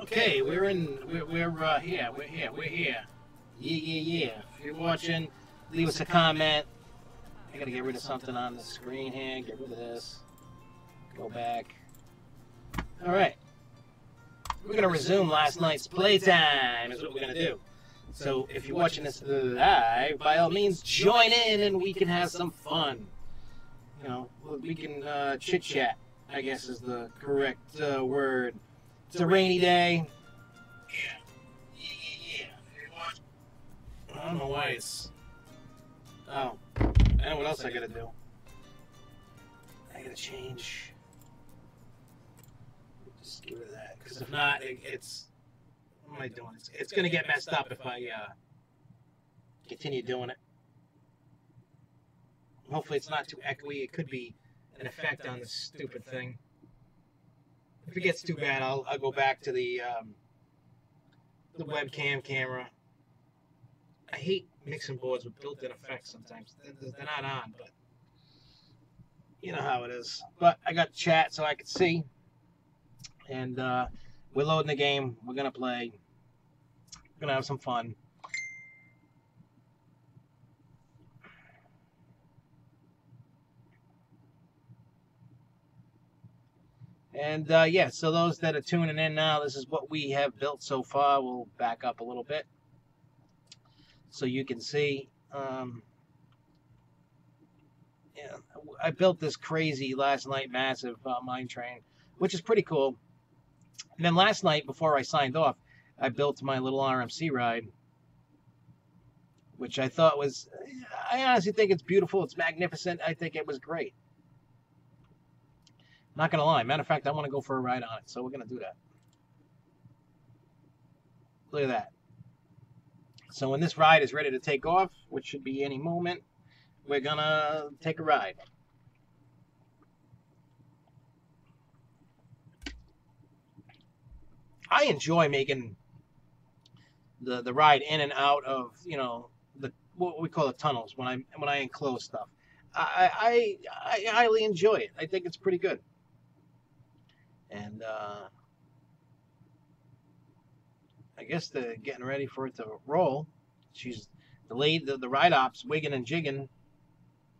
Okay, we're here. We're here. Yeah. If you're watching, leave us a comment. I gotta get rid of something on the screen here. Get rid of this. Go back. All right. We're gonna resume last night's playtime. Is what we're gonna do. So if you're watching this live, by all means, join in and we can have some fun. You know, we can chit chat, I guess is the correct word. It's a rainy day. Yeah. I don't know why it's... Oh. I know what else I gotta do. I gotta change. Just get rid of that. Because if not, it's... What am I doing? It's gonna get messed up if I continue doing it. Hopefully it's not too echoey. It could be an effect on this stupid thing. If it gets too bad, I'll go back to the webcam camera. I hate mixing boards with built-in effects sometimes. They're not on, but you know how it is. But I got chat so I could see. And we're loading the game. We're going to play. We're going to have some fun. And yeah, so those that are tuning in now, this is what we have built so far. We'll back up a little bit so you can see. Yeah, I built this crazy last night massive mine train, which is pretty cool. And then last night, before I signed off, I built my little RMC ride, which I thought was, I honestly think it's beautiful. It's magnificent. I think it was great. Not going to lie. Matter of fact, I want to go for a ride on it, so we're going to do that. Look at that. So when this ride is ready to take off, which should be any moment, we're going to take a ride. I enjoy making the ride in and out of, you know, the what we call the tunnels when I enclose stuff. I highly enjoy it. I think it's pretty good. And I guess they're getting ready for it to roll. She's delayed the ride op's wigging and jigging,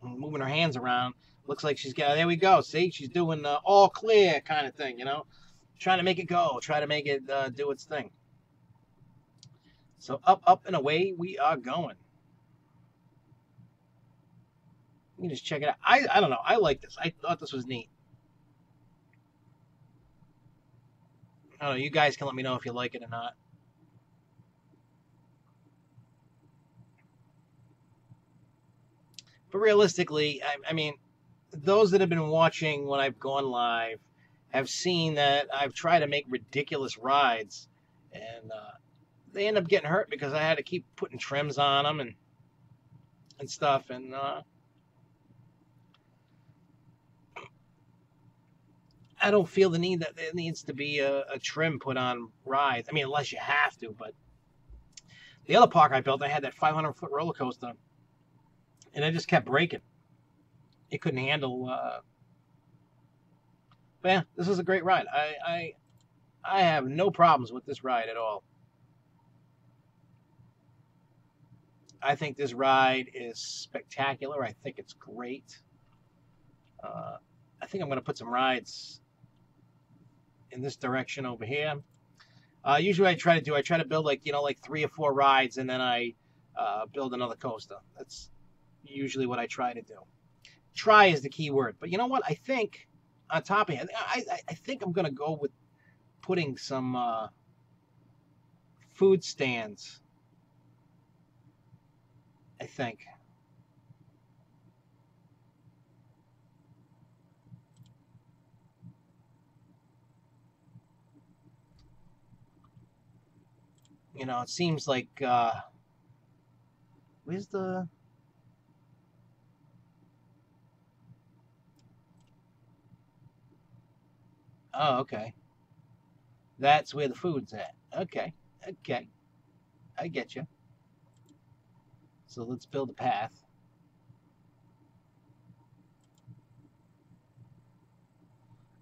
moving her hands around. Looks like she's got, there we go. See, she's doing the all clear kind of thing, you know, trying to make it go, try to make it do its thing. So up and away we are going. You can just check it out. I don't know. I like this. I thought this was neat. I don't know. You guys can let me know if you like it or not. But realistically, I mean, those that have been watching when I've gone live have seen that I've tried to make ridiculous rides, and they end up getting hurt because I had to keep putting trims on them and stuff. And I don't feel the need that there needs to be a trim put on rides. I mean, unless you have to. But the other park I built, I had that 500-foot roller coaster, and it just kept breaking. It couldn't handle. But yeah, this is a great ride. I have no problems with this ride at all. I think this ride is spectacular. I think it's great. I think I'm going to put some rides in this direction over here. Usually I try to build like 3 or 4 rides, and then I build another coaster. That's usually what I try to do. Try is the key word. But you know what? I think on top of it, I think I'm going to go with putting some food stands. I think. You know, it seems like, where's the... Oh, okay. That's where the food's at. Okay. I get you. So let's build a path.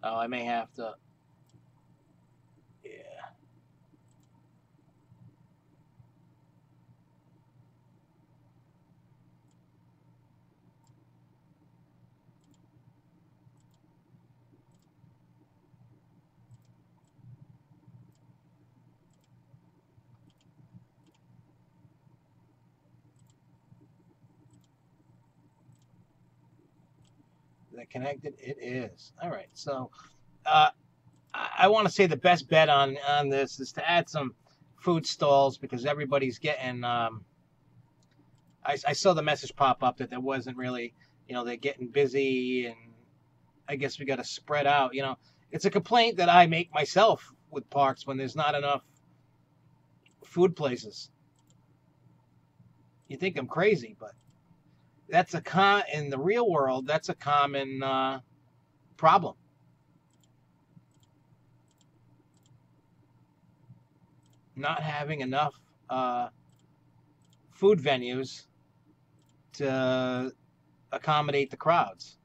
Oh, I may have to... Yeah. it connected? It is. All right. So I want to say the best bet on this is to add some food stalls because everybody's getting. I saw the message pop up that there wasn't really, they're getting busy, and I guess we got to spread out. It's a complaint that I make myself with parks when there's not enough food places. You think I'm crazy, but that's in the real world, that's a common problem. Not having enough food venues to accommodate the crowds.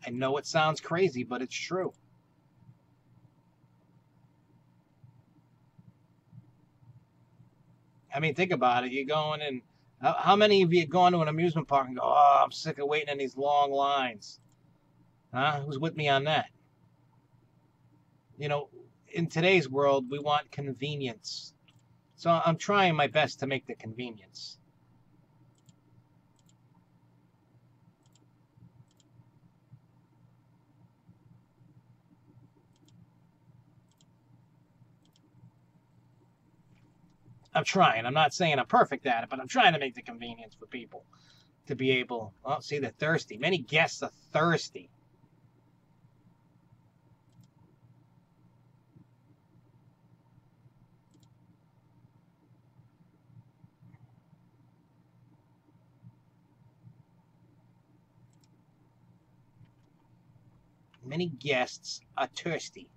I know it sounds crazy, but it's true. I mean, think about it. You're going in. How many of you gone to an amusement park and go, "Oh, I'm sick of waiting in these long lines"? Huh? Who's with me on that? In today's world, we want convenience. So I'm trying my best to make the convenience. I'm trying. I'm not saying I'm perfect at it, but I'm trying to make the convenience for people to be able. Oh, see, they're thirsty. Many guests are thirsty. Many guests are thirsty.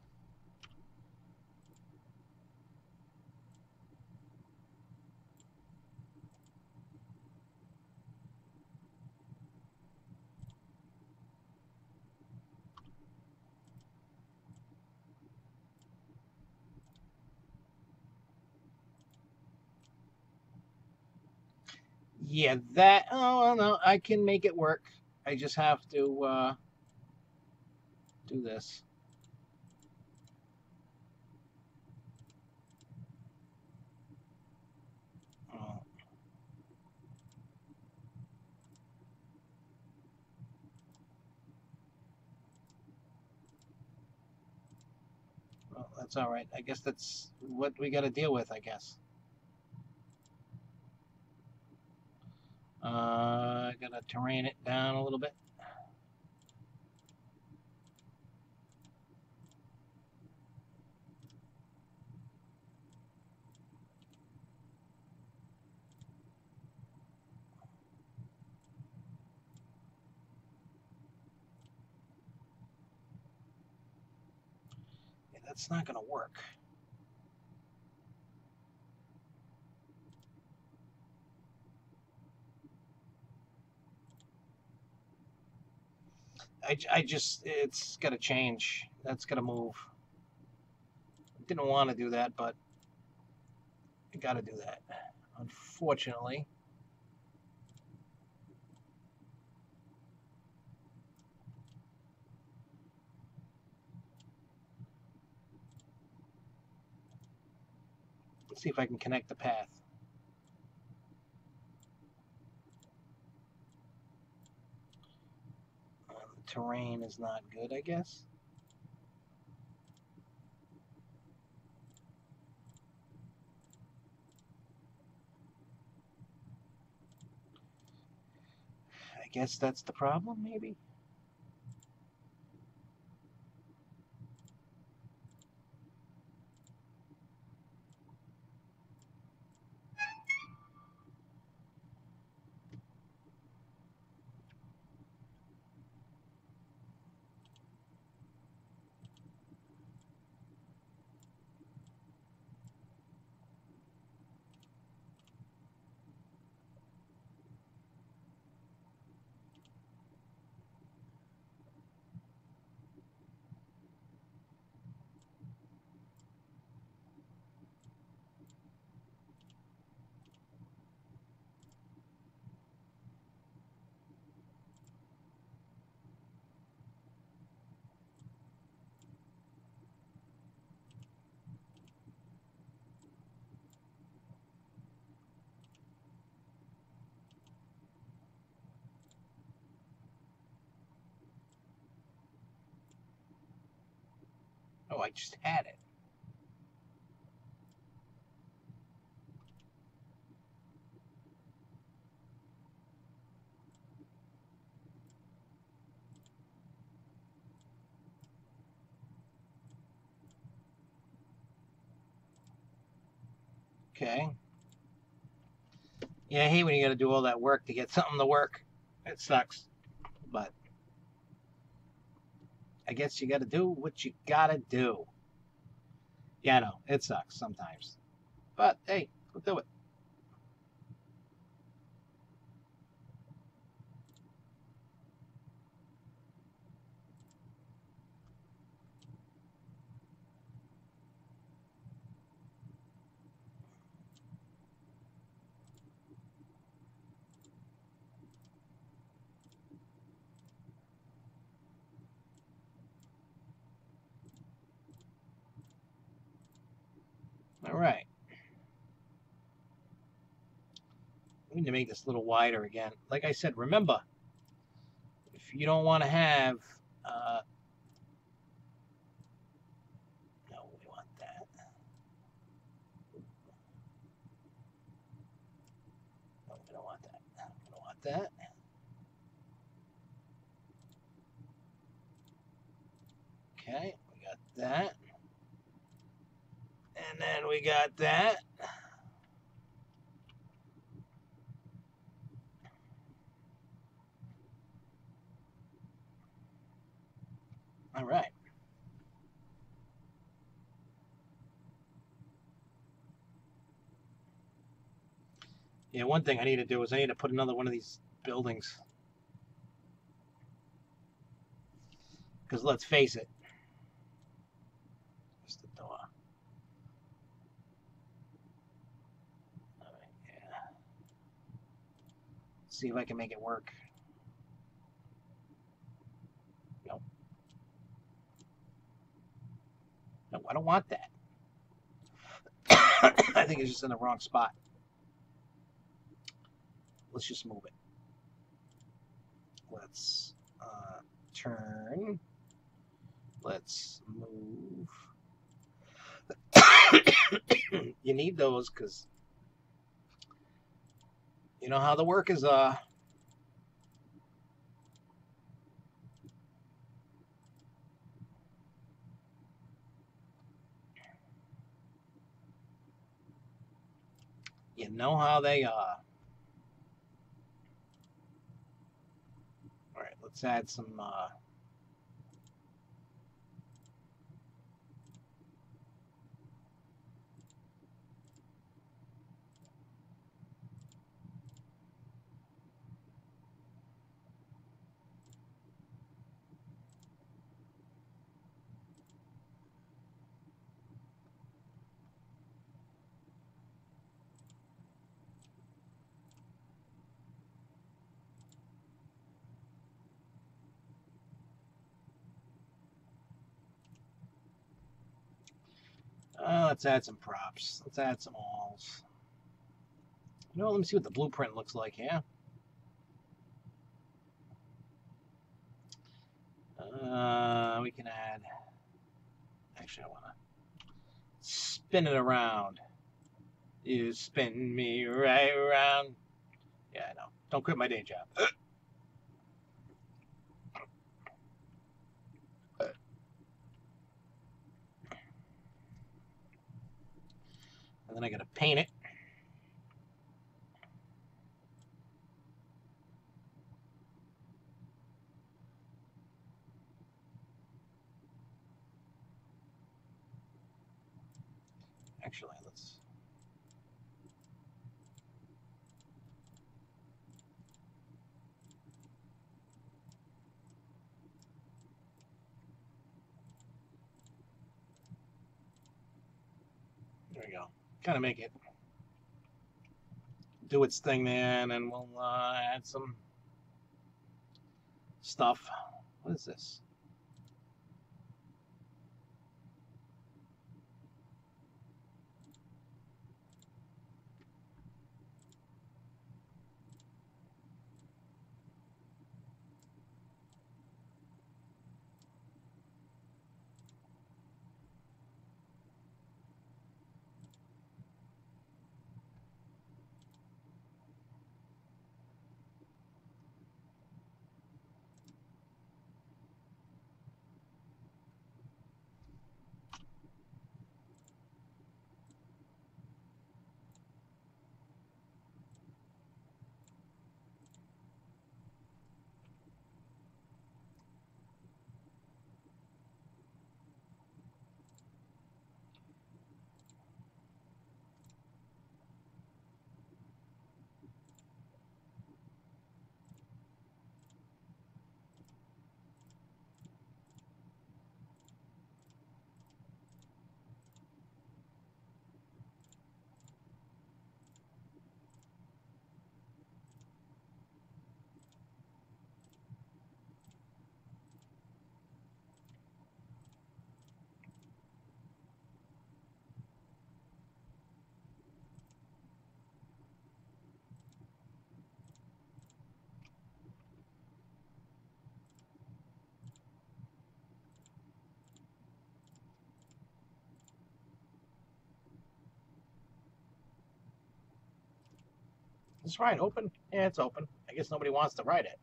Yeah, that. Oh no, I can make it work. I just have to do this. Oh. Well, that's all right. I guess that's what we got to deal with. I guess. Gotta terrain it down a little bit. Yeah, that's not gonna work. I just, it's got to change. That's got to move. Didn't want to do that, but I got to do that. Unfortunately. Let's see if I can connect the path. The terrain is not good, I guess. I guess that's the problem, maybe? I just had it. Okay. Yeah, I hate when you got to do all that work to get something to work. It sucks. But I guess you got to do what you got to do. Yeah, I know. It sucks sometimes. But hey, we'll do it. All right. We need to make this a little wider again. Like I said, remember, if you don't want to have, no, we want that. No, we don't want that. We don't want that. Okay, we got that. And then we got that. All right. Yeah, one thing I need to do is I need to put another one of these buildings. Because let's face it. Where's the door? All right, yeah. See if I can make it work. Nope. No, I don't want that. I think it's just in the wrong spot. Let's just move it. Let's turn. Let's move. You need those because you know how the work is. You know how they are. All right, let's add some. Let's add some props. Let's add some walls. You know, let me see what the blueprint looks like here. We can add. Actually, I want to spin it around. You spin me right around. Yeah, I know. Don't quit my day job. And then I gotta paint it. Actually, let's. There we go. Kind of make it do its thing there, and then we'll add some stuff. What is this? this ride open? Yeah, it's open. I guess nobody wants to ride it.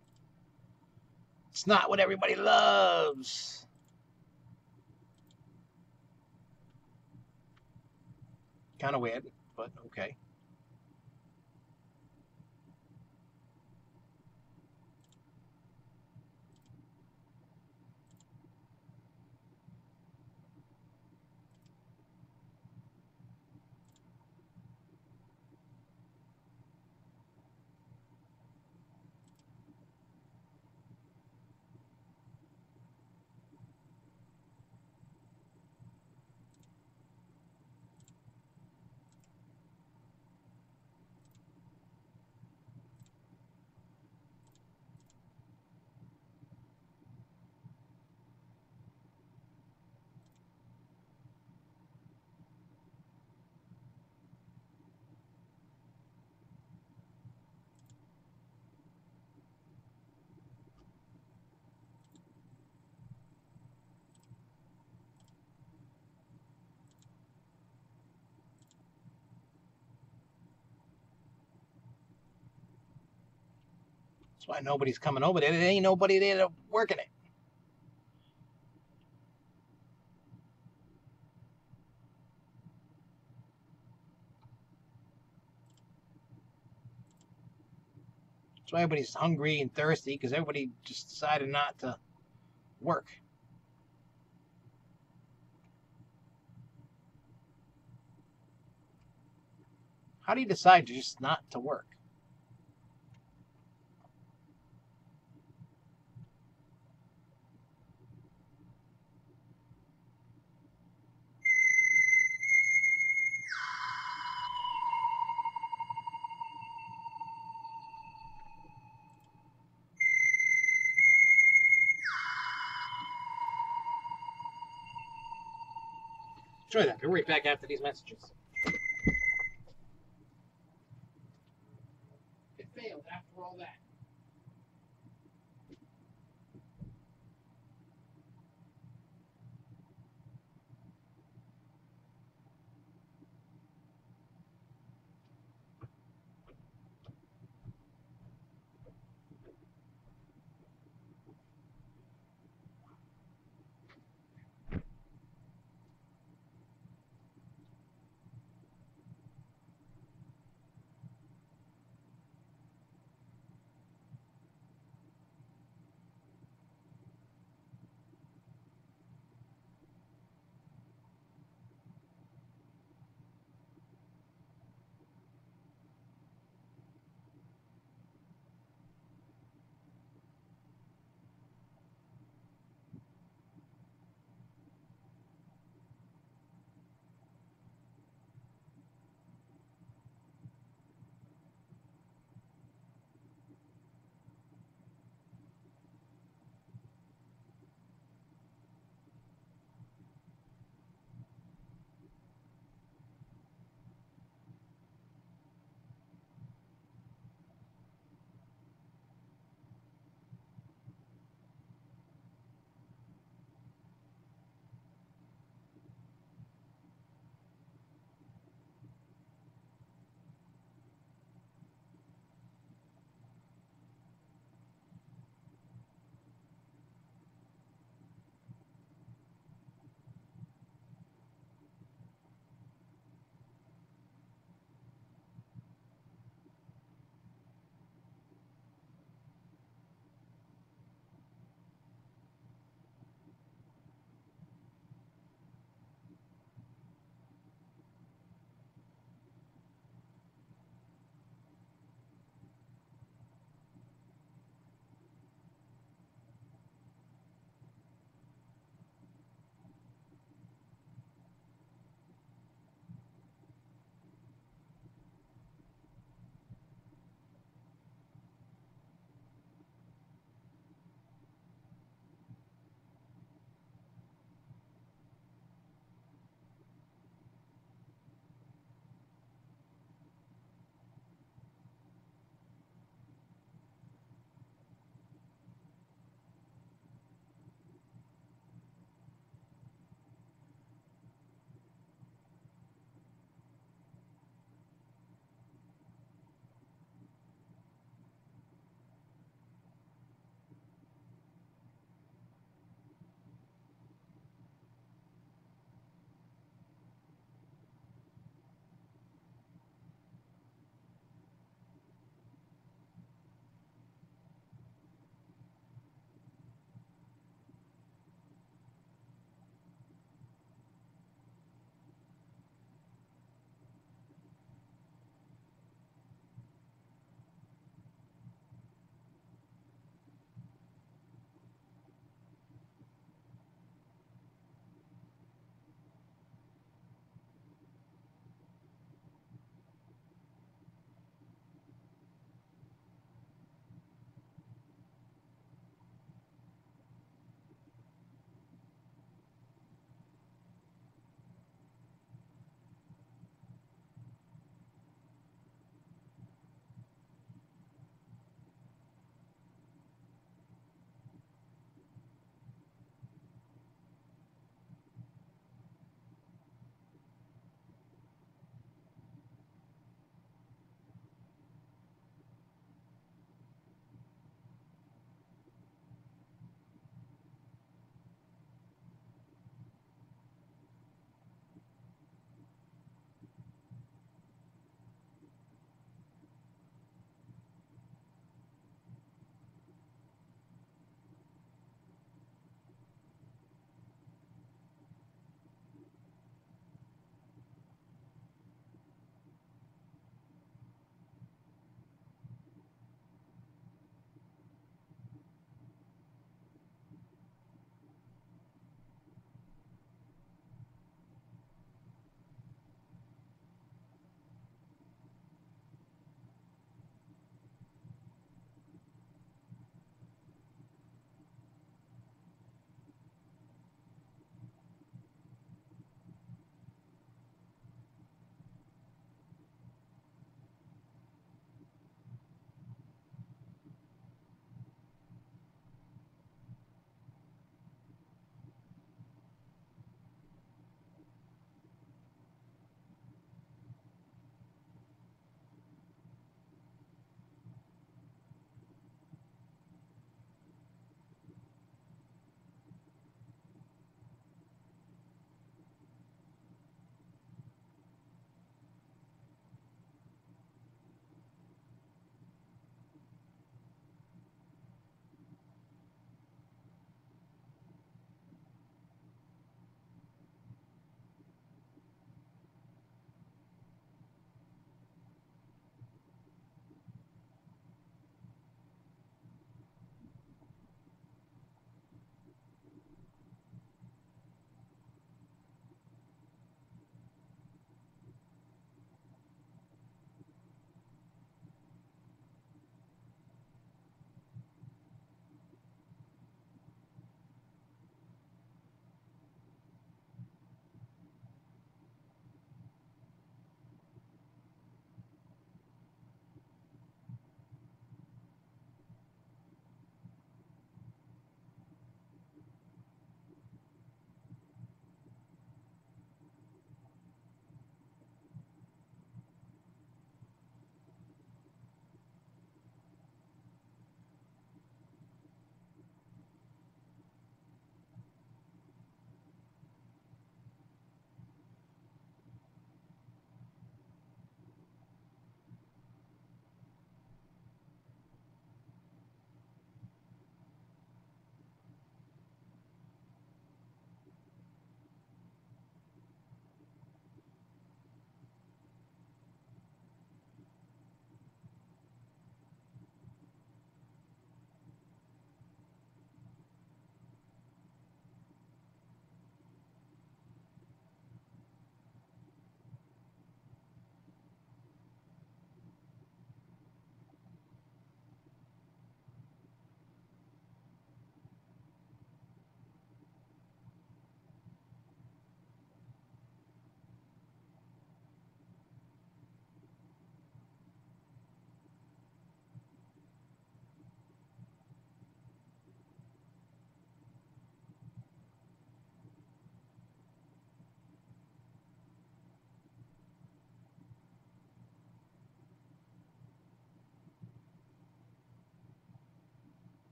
It's not what everybody loves. Kind of weird, but okay. That's why nobody's coming over there. There ain't nobody there to working it. That's why everybody's hungry and thirsty, because everybody just decided not to work. How do you decide just not to work? Enjoy that. Be right back after these messages. It failed after all that.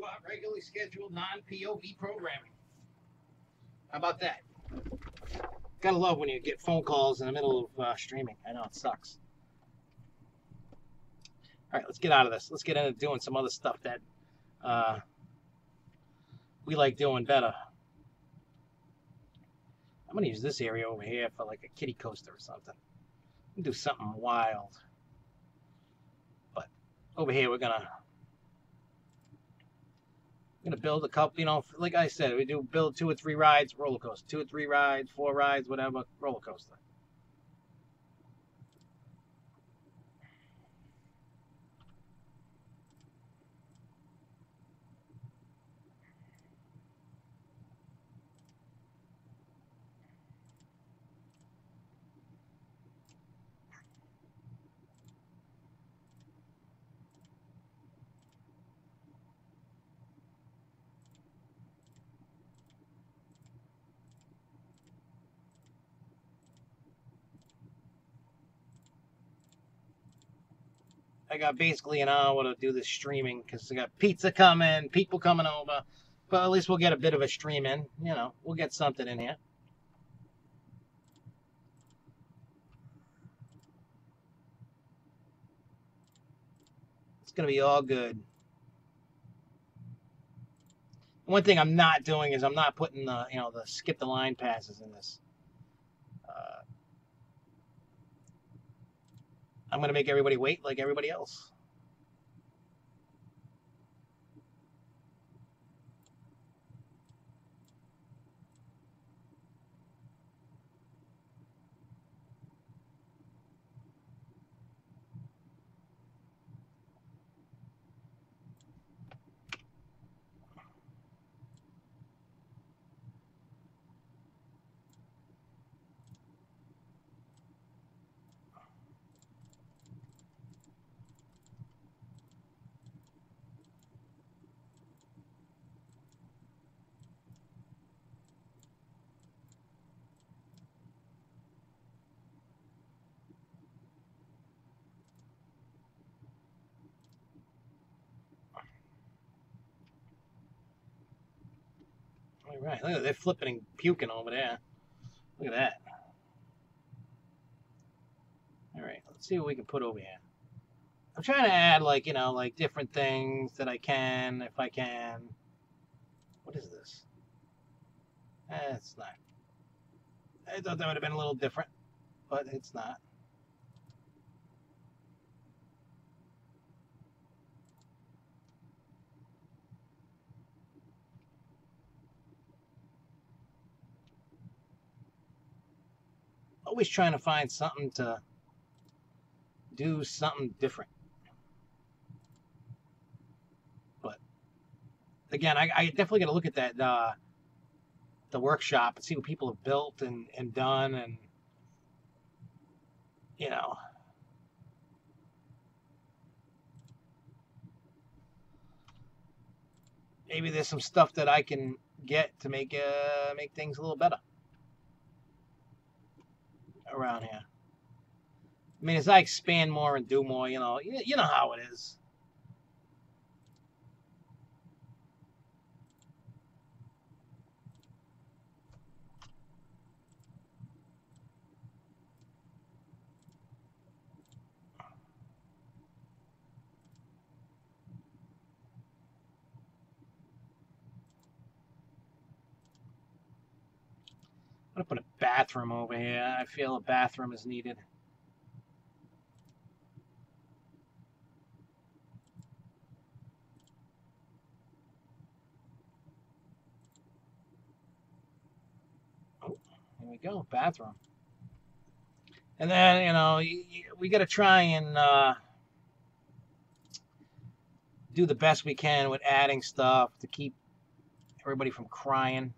our regularly scheduled non-POV programming. How about that? Gotta love when you get phone calls in the middle of streaming. I know it sucks. All right, let's get out of this. Let's get into doing some other stuff that we like doing better. I'm going to use this area over here for like a kiddie coaster or something. We'll do something wild. But over here, we're going to build a couple, you know, like I said, we do build 2 or 3 rides, roller coaster. 2 or 3 rides, 4 rides, whatever, roller coaster. I got basically an hour to do this streaming because I got pizza coming, people coming over. But at least we'll get a bit of a stream in. You know, we'll get something in here. It's going to be all good. One thing I'm not doing is I'm not putting the, you know, the skip the line passes in this. I'm going to make everybody wait like everybody else. All right, look at they're flipping and puking over there. Look at that. All right, let's see what we can put over here. I'm trying to add, like, you know, like different things that I can, if I can. What is this? It's not. I thought that would have been a little different, but it's not. Always trying to find something to do something different. But again, I definitely got to look at that the workshop and see what people have built and done, and you know, maybe there's some stuff that I can get to make things a little better around here. I mean, as I expand more and do more, you know how it is. I'm going to put a bathroom over here. I feel a bathroom is needed. Oh, here we go, bathroom. And then, you know, we got to try and do the best we can with adding stuff to keep everybody from crying.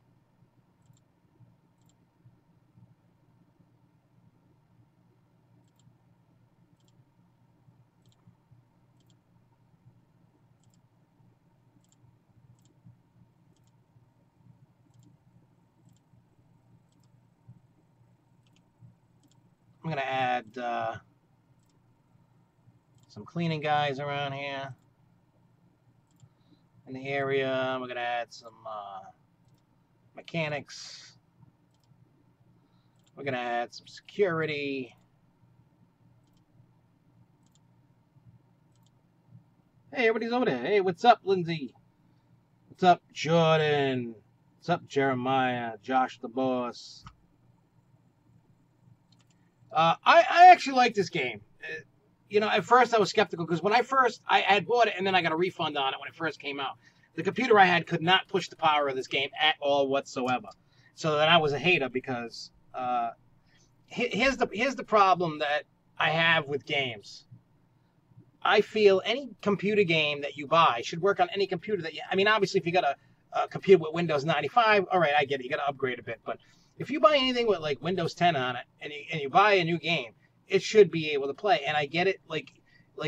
I'm going to add some cleaning guys around here. in the area. We're gonna add some mechanics. We're gonna add some security. Hey, everybody's over there. Hey, what's up, Lindsay? What's up, Jordan? What's up, Jeremiah? Josh the boss. I actually like this game. You know, at first I was skeptical because when I had bought it and then I got a refund on it when it first came out. The computer I had could not push the power of this game at all whatsoever. So then I was a hater because here's the problem that I have with games. I feel any computer game that you buy should work on any computer that you... I mean, obviously, if you got a computer with Windows 95, all right, I get it. You got to upgrade a bit. But if you buy anything with, like, Windows 10 on it and you buy a new game, it should be able to play. And I get it, like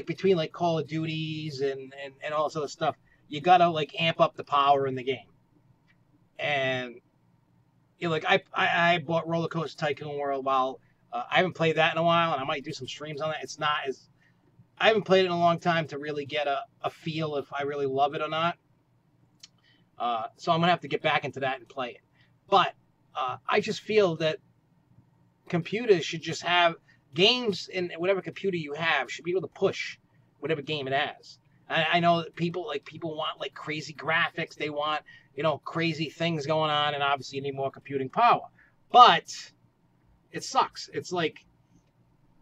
between, like, Call of Duties and all this other stuff, you got to, like, amp up the power in the game. And, you know, like, I bought Roller Coaster Tycoon World while... I haven't played that in a while, and I might do some streams on that. It's not as... I haven't played it in a long time to really get a feel if I really love it or not. So I'm going to have to get back into that and play it. But I just feel that computers should just have games in whatever computer you have should be able to push whatever game it has. I know that people want like crazy graphics. They want, you know, crazy things going on, and obviously you need more computing power. But it sucks. It's like,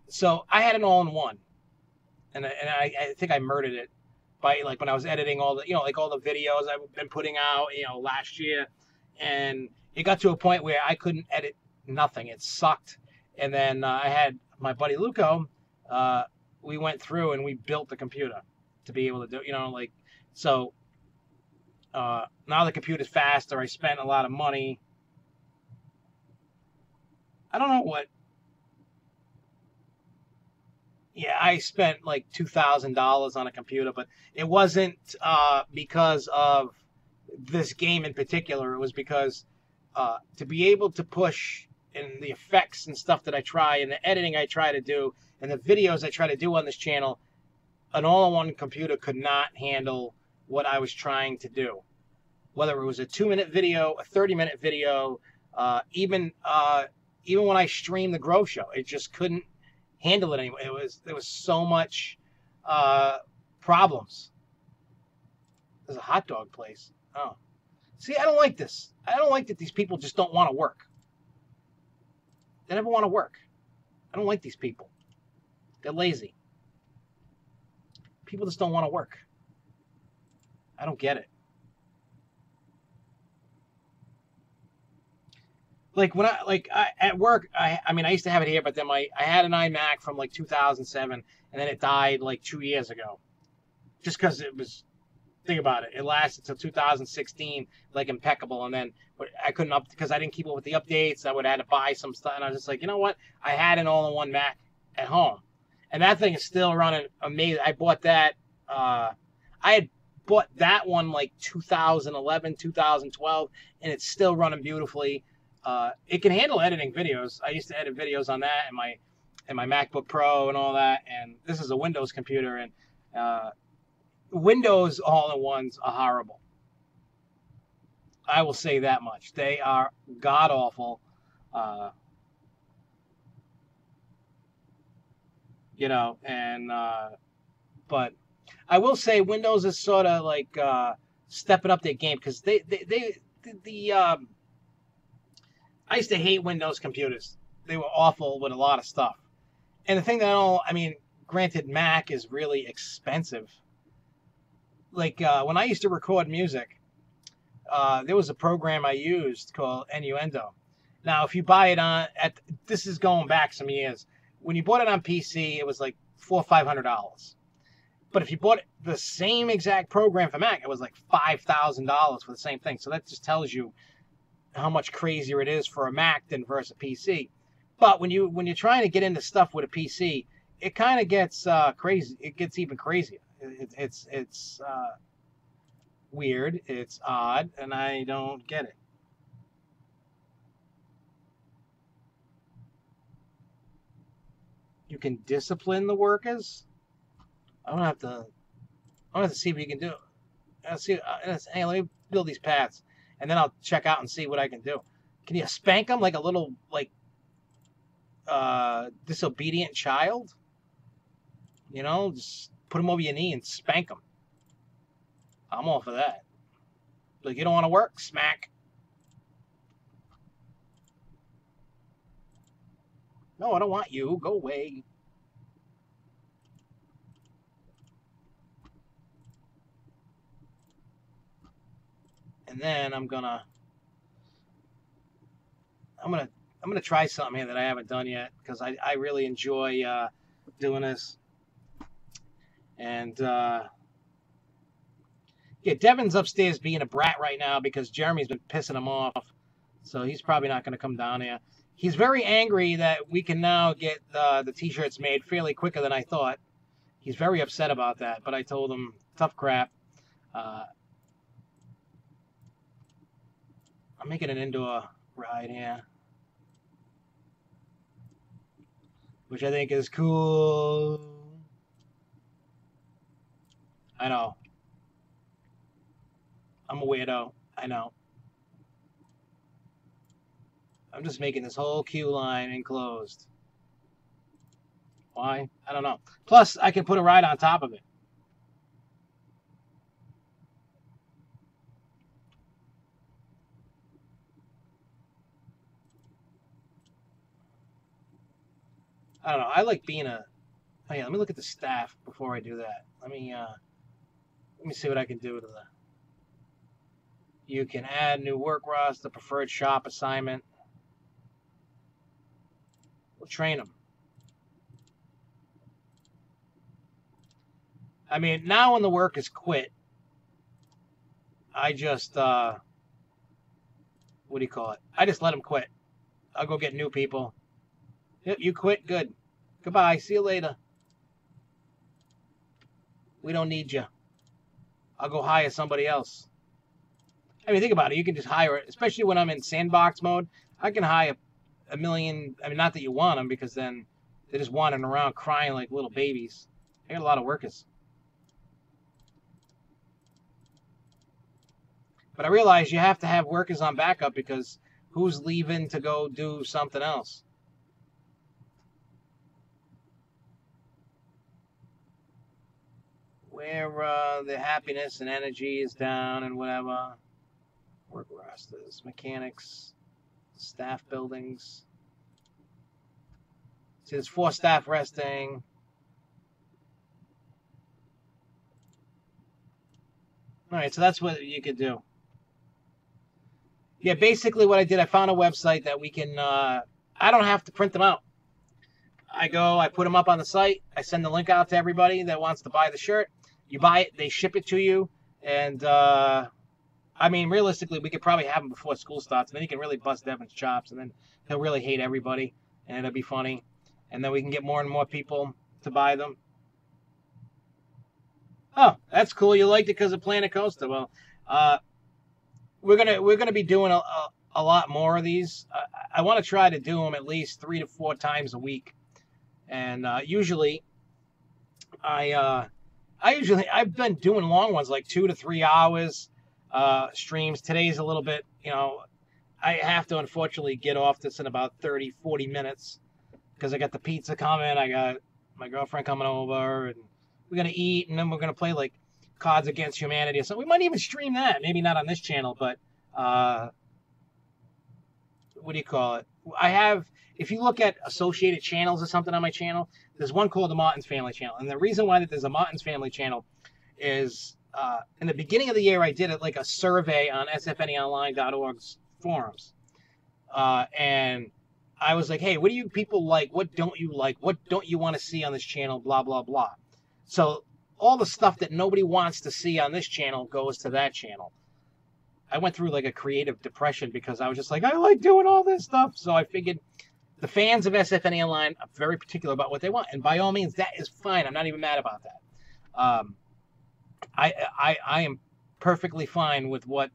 so I had an all-in-one. And I think I murdered it by, like, when I was editing all the, you know, like all the videos I've been putting out, you know, last year. And it got to a point where I couldn't edit nothing. It sucked. And then I had my buddy Luco, we went through and we built the computer to be able to do, you know, like, so now the computer's faster. I spent a lot of money. I don't know what. Yeah, I spent like $2,000 on a computer, but it wasn't because of this game in particular. It was because to be able to push in the effects and stuff that I try, and the editing I try to do, and the videos I try to do on this channel, an all-in-one computer could not handle what I was trying to do. Whether it was a 2-minute video, a 30-minute video, even when I streamed the Grow Show, it just couldn't handle it anymore. There was so much problems. There's a hot dog place. Oh, see, I don't like this. I don't like that these people just don't want to work. They never want to work. I don't like these people. They're lazy. People just don't want to work. I don't get it. Like when at work, I mean, I used to have it here, but then I had an iMac from like 2007, and then it died like 2 years ago, just because it was. Think about it. It lasted till 2016, like impeccable, and then I couldn't because I didn't keep up with the updates. I would have had to buy some stuff, and I was just like, you know what? I had an all-in-one Mac at home, and that thing is still running amazing. I bought that. I had bought that one like 2011, 2012, and it's still running beautifully. It can handle editing videos. I used to edit videos on that and my MacBook Pro and all that. And this is a Windows computer, and Windows all-in-ones are horrible. I will say that much. They are god awful. You know, and but I will say Windows is sort of like stepping up their game, because I used to hate Windows computers. They were awful with a lot of stuff. And the thing that I mean, granted, Mac is really expensive. Like when I used to record music, there was a program I used called Innuendo. Now, if you buy it this is going back some years. When you bought it on PC, it was like $400 or $500. But if you bought the same exact program for Mac, it was like $5,000 for the same thing. So that just tells you how much crazier it is for a Mac than versus a PC. But when you're trying to get into stuff with a PC, it kind of gets crazy. It gets even crazier. It's weird. It's odd, and I don't get it. You can discipline the workers. I'm gonna have to see if you can do it. Hey, let me build these paths, and then I'll check out and see what I can do. Can you spank them like a little disobedient child? You know, just put them over your knee and spank them. I'm all for that. Like, you don't want to work? Smack. No, I don't want you. Go away. And then I'm gonna try something here that I haven't done yet, because I really enjoy doing this. And yeah, Devin's upstairs being a brat right now because Jeremy's been pissing him off. So he's probably not going to come down here. He's very angry that we can now get the t-shirts made fairly quicker than I thought. He's very upset about that, but I told him, tough crap. I'm making an indoor ride here, which I think is cool. I know. I'm a weirdo. I know. I'm just making this whole queue line enclosed. Why? I don't know. Plus, I can put a ride on top of it. I don't know. I like being a... Oh, yeah, let me look at the staff before I do that. Let me see what I can do to the... You can add new work roster, preferred shop assignment. We'll train them. I mean, now when the work is quit, I just, what do you call it? I just let them quit. I'll go get new people. Yep, you quit? Good. Goodbye. See you later. We don't need you. I'll go hire somebody else. I mean, think about it. You can just hire it, especially when I'm in sandbox mode. I can hire a million. I mean, not that you want them, because then they're just wandering around crying like little babies. I got a lot of workers. But I realize you have to have workers on backup, because who's leaving to go do something else? Where the happiness and energy is down and whatever. Work rosters, mechanics, staff buildings. See, there's 4 staff resting. All right, so that's what you could do. Yeah, basically what I did, I found a website that we can, I don't have to print them out. I go, I put them up on the site. I send the link out to everybody that wants to buy the shirt. You buy it, they ship it to you. And, I mean, realistically, we could probably have them before school starts. And then he can really bust Devin's chops. And then he'll really hate everybody. And it'll be funny. And then we can get more and more people to buy them. Oh, that's cool. You liked it because of Planet Coaster. Well, we're gonna be doing a lot more of these. I want to try to do them at least 3 to 4 times a week. And usually, I've been doing long ones, like 2 to 3 hours streams. Today's a little bit, you know, I have to unfortunately get off this in about 30, 40 minutes because I got the pizza coming. I got my girlfriend coming over, and we're going to eat, and then we're going to play like Cards Against Humanity. So we might even stream that. Maybe not on this channel, but what do you call it? I have, if you look at associated channels or something on my channel, there's one called the Martin's Family Channel. And the reason why that there's a Martin's Family Channel is in the beginning of the year, I did it like a survey on SFNEOnline.org's forums. And I was like, hey, what do you people like? What don't you like? What don't you want to see on this channel? Blah, blah, blah. So all the stuff that nobody wants to see on this channel goes to that channel. I went through like a creative depression because I was just like, I like doing all this stuff. So I figured the fans of SFNEOnline are very particular about what they want. And by all means, that is fine. I'm not even mad about that. I am perfectly fine with what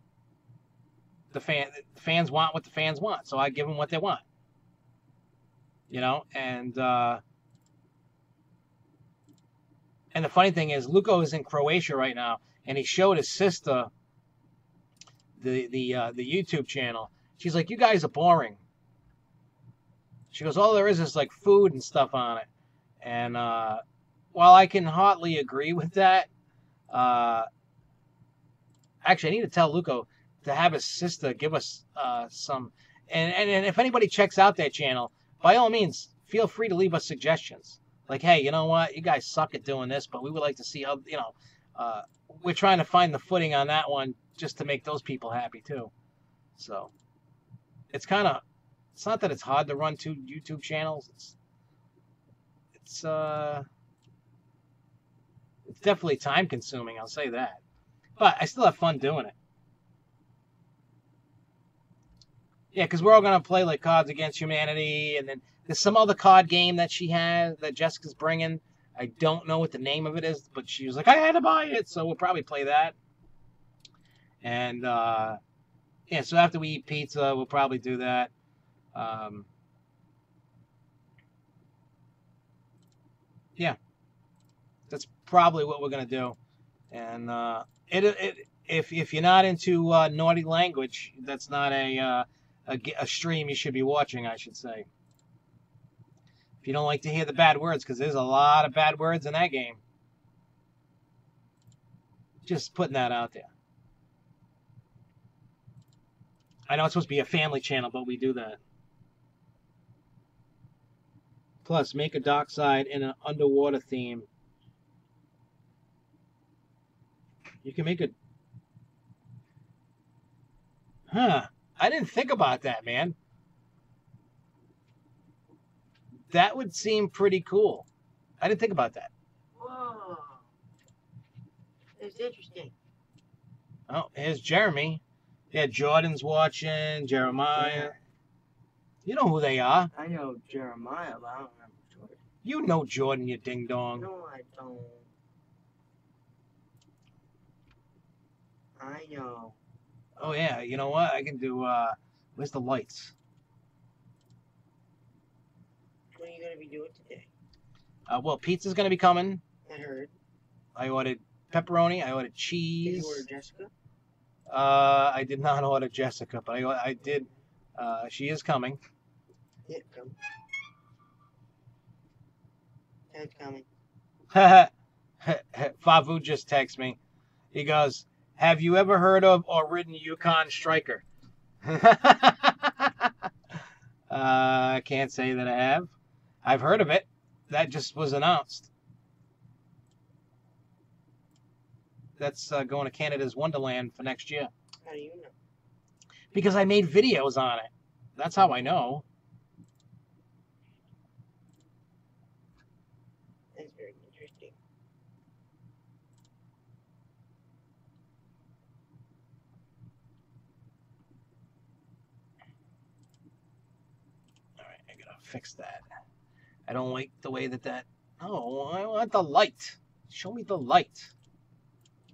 the fans want, what the fans want. So I give them what they want. You know, and the funny thing is, Luko is in Croatia right now, and he showed his sister the YouTube channel. She's like, "You guys are boring." She goes, "All there is like food and stuff on it." And while I can hardly agree with that, actually, I need to tell Luco to have his sister give us some. And if anybody checks out that channel, by all means, feel free to leave us suggestions. Like, hey, you know what? You guys suck at doing this, but we would like to see, we're trying to find the footing on that one just to make those people happy too. So it's not that it's hard to run 2 YouTube channels. It's definitely time consuming, I'll say that. But I still have fun doing it. Yeah, because we're all going to play like Cards Against Humanity, and then there's some other card game that she has that Jessica's bringing. I don't know what the name of it is, but she was like, I had to buy it, so we'll probably play that. And, yeah, so after we eat pizza, we'll probably do that. Yeah, that's probably what we're going to do. And if you're not into naughty language, that's not a stream you should be watching, I should say. If you don't like to hear the bad words, because there's a lot of bad words in that game. Just putting that out there. I know it's supposed to be a family channel, but we do that. Plus, make a dockside in an underwater theme. You can make a... Huh. I didn't think about that, man. That would seem pretty cool. I didn't think about that. Whoa. It's interesting. Oh, here's Jeremy. Yeah, Jordan's watching, Jeremiah. Yeah. You know who they are. I know Jeremiah, but I don't remember Jordan. You know Jordan, you ding-dong. No, I don't. I know. Oh, yeah, you know what? I can do, where's the lights? What are you going to be doing today? Well, pizza's going to be coming. I heard. I ordered pepperoni. I ordered cheese. Did you order Jessica? I did not order Jessica, but I did. She is coming. Yeah, come. Ted's coming. Favu just texted me. He goes, have you ever heard of or ridden Yukon Striker? I can't say that I have. I've heard of it. That just was announced. That's going to Canada's Wonderland for next year. How do you know? Because I made videos on it. That's how I know. That's very interesting. All right, I gotta fix that. I don't like the way that... Oh, I want the light. Show me the light.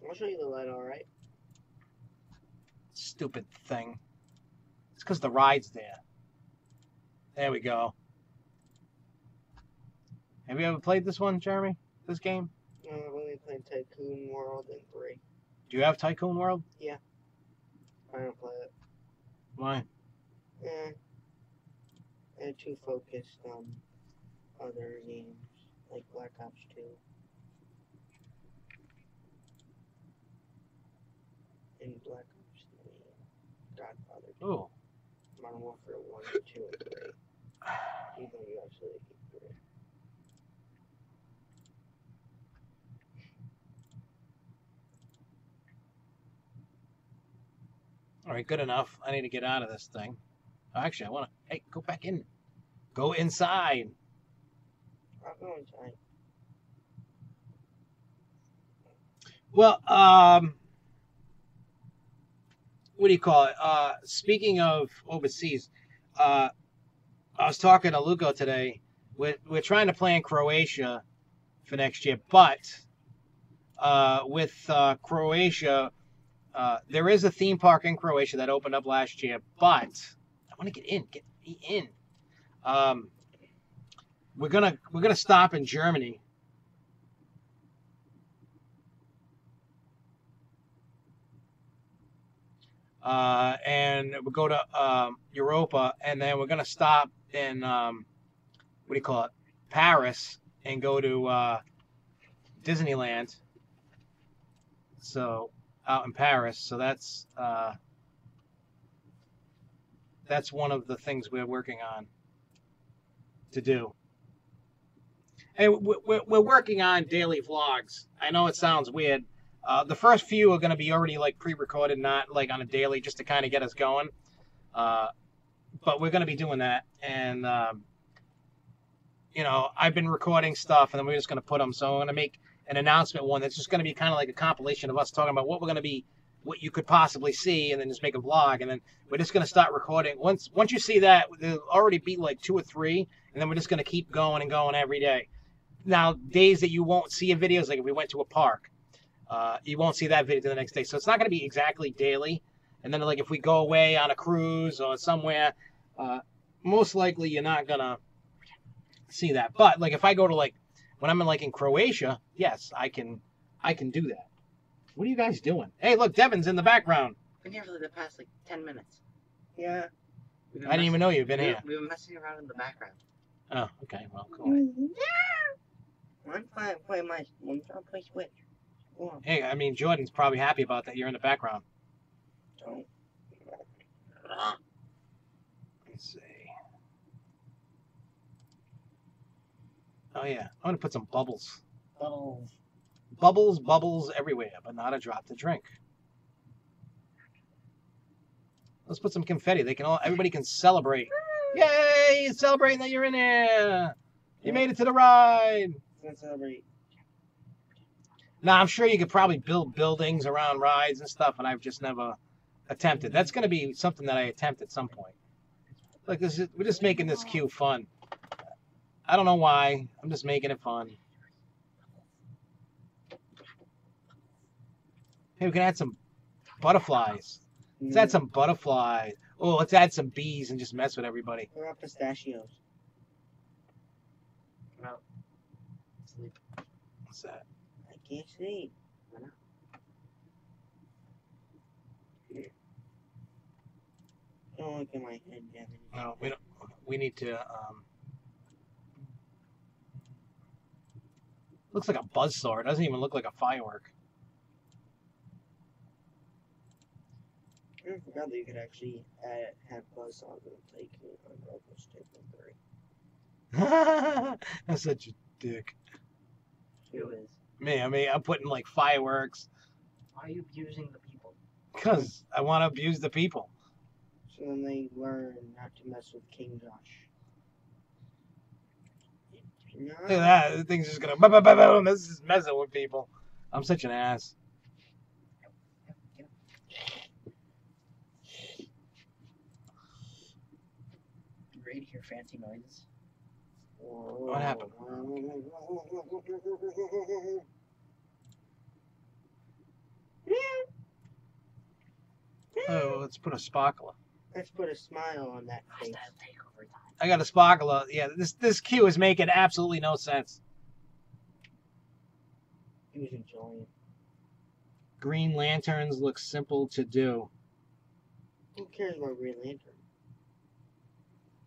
I'll show you the light, alright? Stupid thing. It's because the ride's there. There we go. Have you ever played this one, Jeremy? This game? No, I've only played Tycoon World and 3. Do you have Tycoon World? Yeah. I don't play it. Why? I'm too focused on other games, like Black Ops 2. And Black Ops 3. Godfather 2. Oh. Modern Warfare 1, 2, and 3. Even though you actually keep 3. All right, good enough. I need to get out of this thing. Actually, I want to... Hey, go back in. Go inside. I'll go inside. Well, what do you call it? Speaking of overseas, I was talking to Luco today. We're trying to plan Croatia for next year, but with Croatia, there is a theme park in Croatia that opened up last year, but I want to get me in. We're gonna stop in Germany. and we'll go to Europa, and then we're gonna stop in what do you call it, Paris, and go to Disneyland. So out in Paris. So that's one of the things we're working on to do. And we're working on daily vlogs. I know it sounds weird. The first few are going to be already like pre-recorded, not like on a daily, just to kind of get us going. But we're going to be doing that. And, you know, I've been recording stuff, and then we're just going to put them. So I'm going to make an announcement one that's just going to be kind of like a compilation of us talking about what we're going to be, what you could possibly see, and then just make a vlog. And then we're just going to start recording. Once you see that, there'll already be like 2 or 3, and then we're just going to keep going and going every day. Now, days that you won't see a video is like if we went to a park. You won't see that video the next day. So it's not going to be exactly daily. And then like if we go away on a cruise or somewhere, most likely you're not going to see that. But like if I go to like, when I'm in Croatia, yes, I can do that. What are you guys doing? Hey, look, Devin's in the background. Been here for the past like 10 minutes. Yeah. I didn't even know you've been here. We've been messing around in the background. Oh, okay. Well, cool. I'm trying to play Switch. Go Hey, I mean, Jordan's probably happy about that. You're in the background. on. Let's see. Oh, yeah. I'm going to put some bubbles. Bubbles everywhere, but not a drop to drink. Let's put some confetti. Everybody can celebrate. Yay! Celebrating that you're in there. You made it to the ride. Let's celebrate. Now, I'm sure you could probably build buildings around rides and stuff, and I've just never attempted. That's going to be something that I attempt at some point. Like we're just making this queue fun. I don't know why. I'm just making it fun. Hey, we can add some butterflies. Let's add some butterflies. Oh, let's add some bees and just mess with everybody. What about pistachios? Well, sleep. What's that? I can't sleep. Don't look at my head, Devin. No, we don't. We need to. Looks like a buzzsaw. It doesn't even look like a firework. I forgot that you could actually have buzzsaws and take it on local Staples 3. That's such a dick. Who is? Me, I'm putting like fireworks. Why are you abusing the people? Because I want to abuse the people. So then they learn not to mess with King Josh. Look at that. The thing's just gonna boom. This is messing with people. I'm such an ass. You ready to hear fancy noises? What happened? Oh, let's put a sparkler. Let's put a smile on that face. That'll take over time. I got a sparkler. Yeah, this queue is making absolutely no sense. He was enjoying it. Green lanterns look simple to do. Who cares about Green Lantern?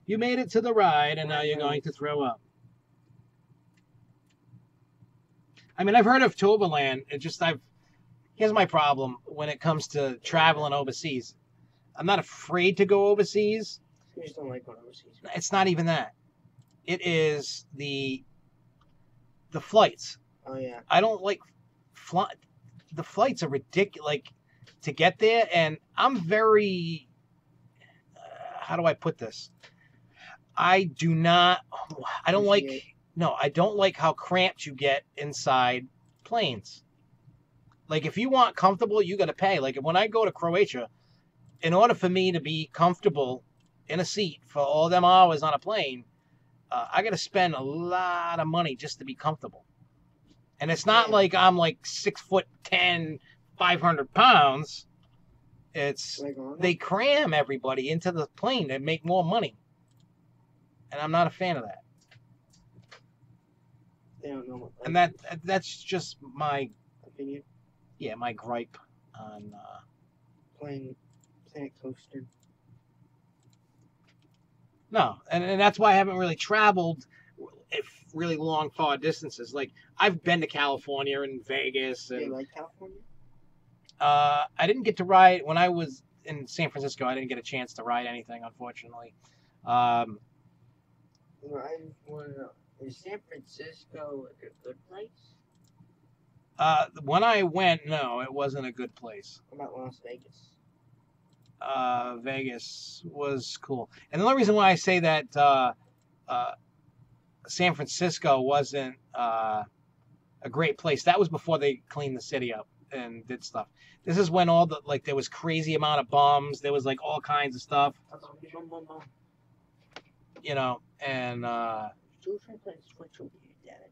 You made it to the ride, and now you're going to throw up. I mean, I've heard of Toberland. Here's my problem when it comes to traveling overseas. I'm not afraid to go overseas. You just don't like going overseas. It's not even that. It is the flights. Oh, yeah. I don't like the flights are ridiculous, like, to get there, and I'm very, how do I put this? I don't like how cramped you get inside planes. Like, if you want comfortable, you got to pay. Like, when I go to Croatia, in order for me to be comfortable in a seat for all them hours on a plane, I got to spend a lot of money just to be comfortable. And it's not like I'm like 6'10", 500 pounds. It's they cram everybody into the plane to make more money, and I'm not a fan of that. They don't know what. And that's just my opinion. Yeah, my gripe on Plane Planet Coaster. No, and that's why I haven't really traveled if really long, far distances. Like, I've been to California and Vegas. Do you And like California? I didn't get to ride, when I was in San Francisco, I didn't get a chance to ride anything, unfortunately. Well, I want to know, is San Francisco a good place? When I went, no, it wasn't a good place. What about Las Vegas? Vegas was cool. And the only reason why I say that San Francisco wasn't a great place, that was before they cleaned the city up and did stuff. This is when all the, like, there was crazy amount of bums. There was, like, all kinds of stuff, you know, and Still trying to play Switch over here, damn it.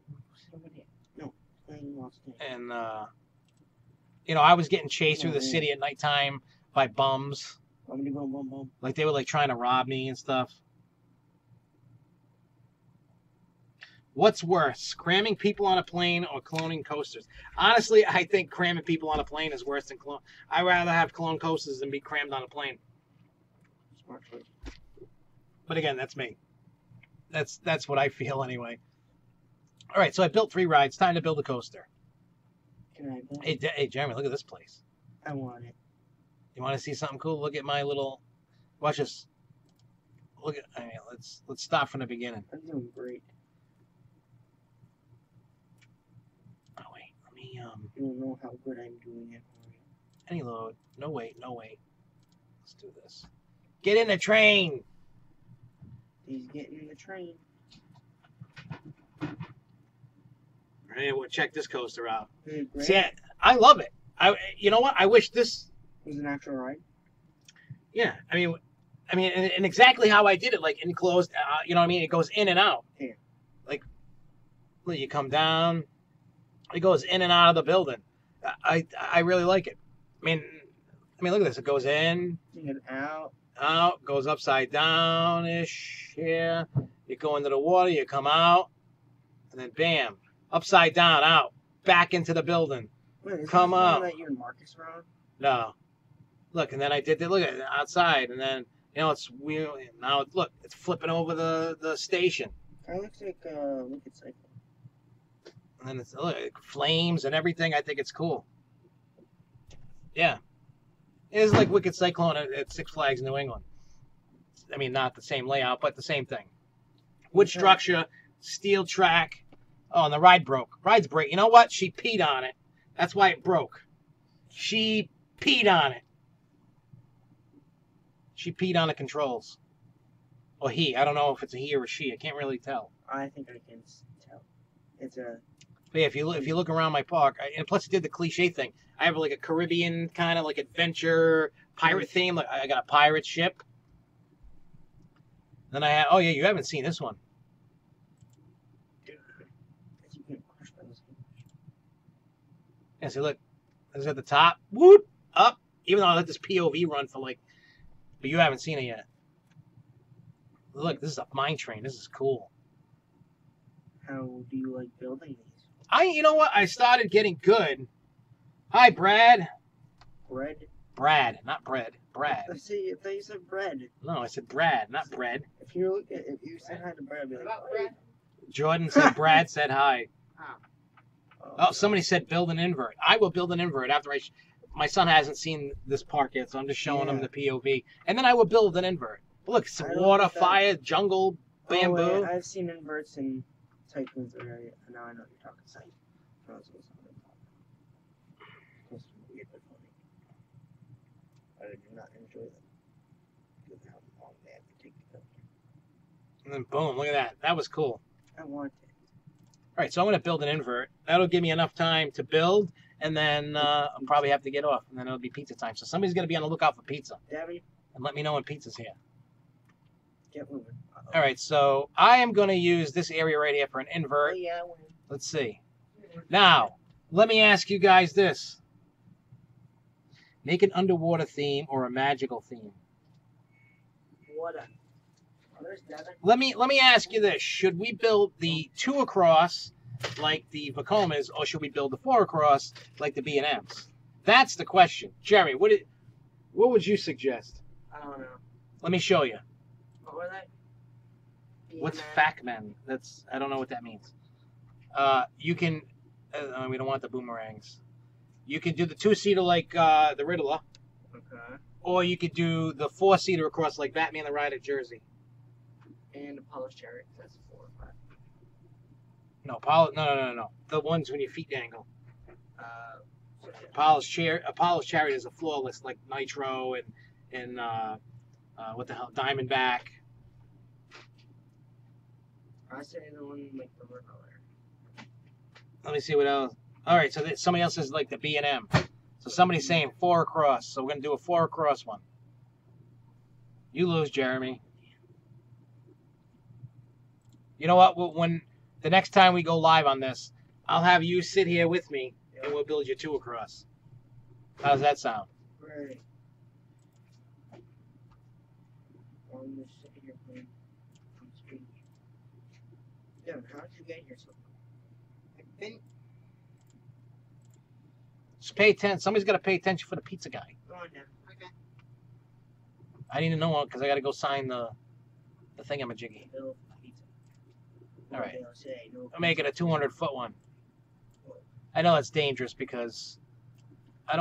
Somebody, no, playing Lost Game. and you know, I was getting chased through the city at nighttime by bums. Boom, boom, boom, boom. Like, they were, like, trying to rob me and stuff. What's worse, cramming people on a plane or cloning coasters? Honestly, I think cramming people on a plane is worse than clone. I'd rather have clone coasters than be crammed on a plane. Smart choice. But again, that's me. That's what I feel anyway. All right, so I built 3 rides. Time to build a coaster. Can I build? Hey, Jeremy, look at this place. I want it. You want to see something cool? Look at my little. Watch this. Look at. I mean, let's start from the beginning. I'm doing great. Oh wait, let me You don't know how good I'm doing it for you. Any load. No wait. Let's do this. Get in the train. He's getting in the train. Hey, we'll check this coaster out. Hey, great. See, I love it. You know what? I wish this. Was an actual ride? Yeah, I mean, and exactly how I did it, like enclosed. You know what I mean? It goes in and out. Yeah. Like, you come down, it goes in and out of the building. I really like it. I mean, look at this. It goes in, You get out. out, goes upside down ish. Yeah. You go into the water, you come out, and then bam, upside down, out, back into the building. Wait, is Come this the one on. that you and Marcus were on? No. Look, and then I did. Look at it outside, and then it's wheel. Now look, it's flipping over the station, It looks like Wicked Cycle. and then it's flames and everything. I think it's cool. Yeah, it is like Wicked Cyclone at Six Flags New England. I mean, not the same layout, but the same thing. Wood structure, steel track. Oh, and the ride broke. Ride's break. You know what? She peed on it. That's why it broke. She peed on it. She peed on the controls. Or he. I don't know if it's a he or a she. I can't really tell. I think I can tell. It's a. But yeah, if you look around my park, and plus it did the cliche thing. I have like a Caribbean kind of like adventure pirate theme. Like I got a pirate ship. Then I have. Oh yeah, you haven't seen this one. Yeah, see, look. This is at the top. Whoop! Up. Even though I let this POV run for like. But you haven't seen it yet. Look, this is a mine train. This is cool. How do you like building these? You know what? I started getting good. Hi, Brad. Bread? Brad, not bread. Brad. I thought you said bread. No, I said Brad, not bread. If you said hi to Brad, I'd be like, bread. Jordan said Brad said hi. Oh, Oh, somebody said build an invert. I will build an invert after my son hasn't seen this park yet, so I'm just showing him the POV. And then I will build an invert. Look, some I don't water, like that. fire, jungle, bamboo. Oh, wait, I've seen inverts in tycoons already. Now I know what you're talking about. I do not enjoy them. Look how long they have to take to build. And then boom, look at that. That was cool. I want it. All right, so I'm going to build an invert. That'll give me enough time to build, and then I'll probably have to get off, and then it'll be pizza time. So somebody's going to be on the lookout for pizza, Dabby, and let me know when pizza's here. get moving. Uh-oh. All right, so I am going to use this area right here for an Oh, invert. yeah, Let's see. Now, let me ask you guys this. Make an underwater theme or a magical theme. what a... Oh, there's Devin. Let me ask you this. Should we build the 2 across like the Vacomas, or should we build the 4 across like the B&Ms? That's the question. Jerry, what would you suggest? I don't know. Let me show you. What were they? What's BMN? FACMen? That's I don't know what that means. You can. We don't want the boomerangs. You can do the 2-seater like the Riddler, Okay. or you could do the 4-seater across like Batman the Rider Jersey. And Apollo's Chariot. That's 4 or 5. No, no. The ones when your feet dangle. So yeah. Apollo's Chariot is a flawless like Nitro and what the hell, Diamondback. I say the one like the Riddler. Let me see what else. All right, so somebody else is like the B&M. So somebody's saying 4 across. So we're gonna do a 4 across one. You lose, Jeremy. You know what? When the next time we go live on this, I'll have you sit here with me and we'll build you 2 across. How does that sound? Right. I'm just sitting here playing on screen. Devin, how did you get here so I've been Just pay attention. Somebody's got to pay attention for the pizza guy. Go on now. okay. I need to know because I got to go sign the thingamajiggy. Bill pizza. All right. They'll say no. I'm making a 200-foot one. I know that's dangerous because I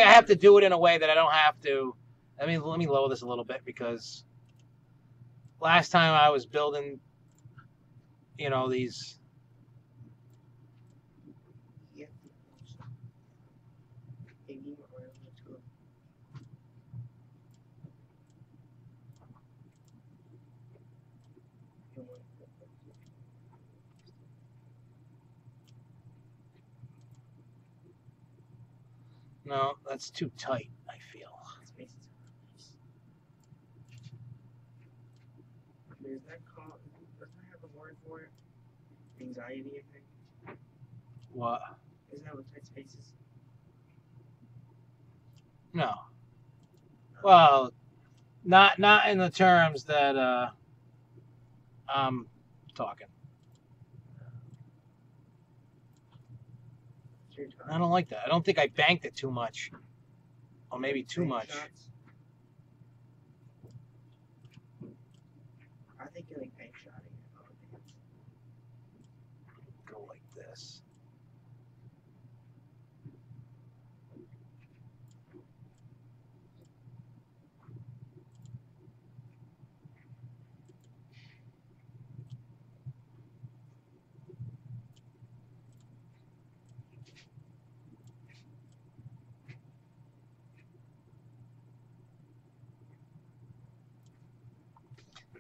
have to do it in a way that I don't have to. I mean, let me lower this a little bit because last time I was building, these. Yeah. Baby, let's go. No, that's too tight, I feel. Space is nice. Does that have a word for it? Anxiety, I think. What? Isn't that what tight space is? No. Well, not in the terms that I'm talking. I don't like that. I don't think I banked it too much. Or maybe too much. Shots. I think you like bank shotting it. Go like this.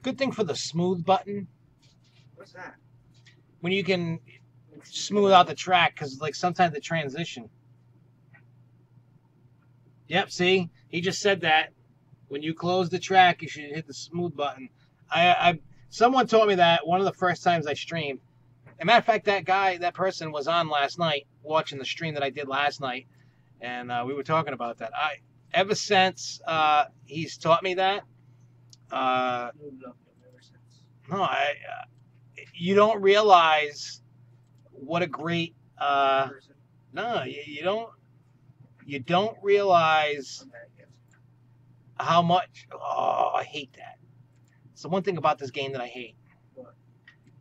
Good thing for the smooth button, What's that? when you can smooth out the track, because like sometimes the transition. Yep, see? He just said that. When you close the track, you should hit the smooth button. Someone told me that one of the first times I streamed. As a matter of fact, that person was on last night watching the stream that I did last night, and we were talking about that. Ever since he's taught me that, no, you don't realize what a great no, you don't realize how much. Oh, I hate that. It's the one thing about this game that I hate. What?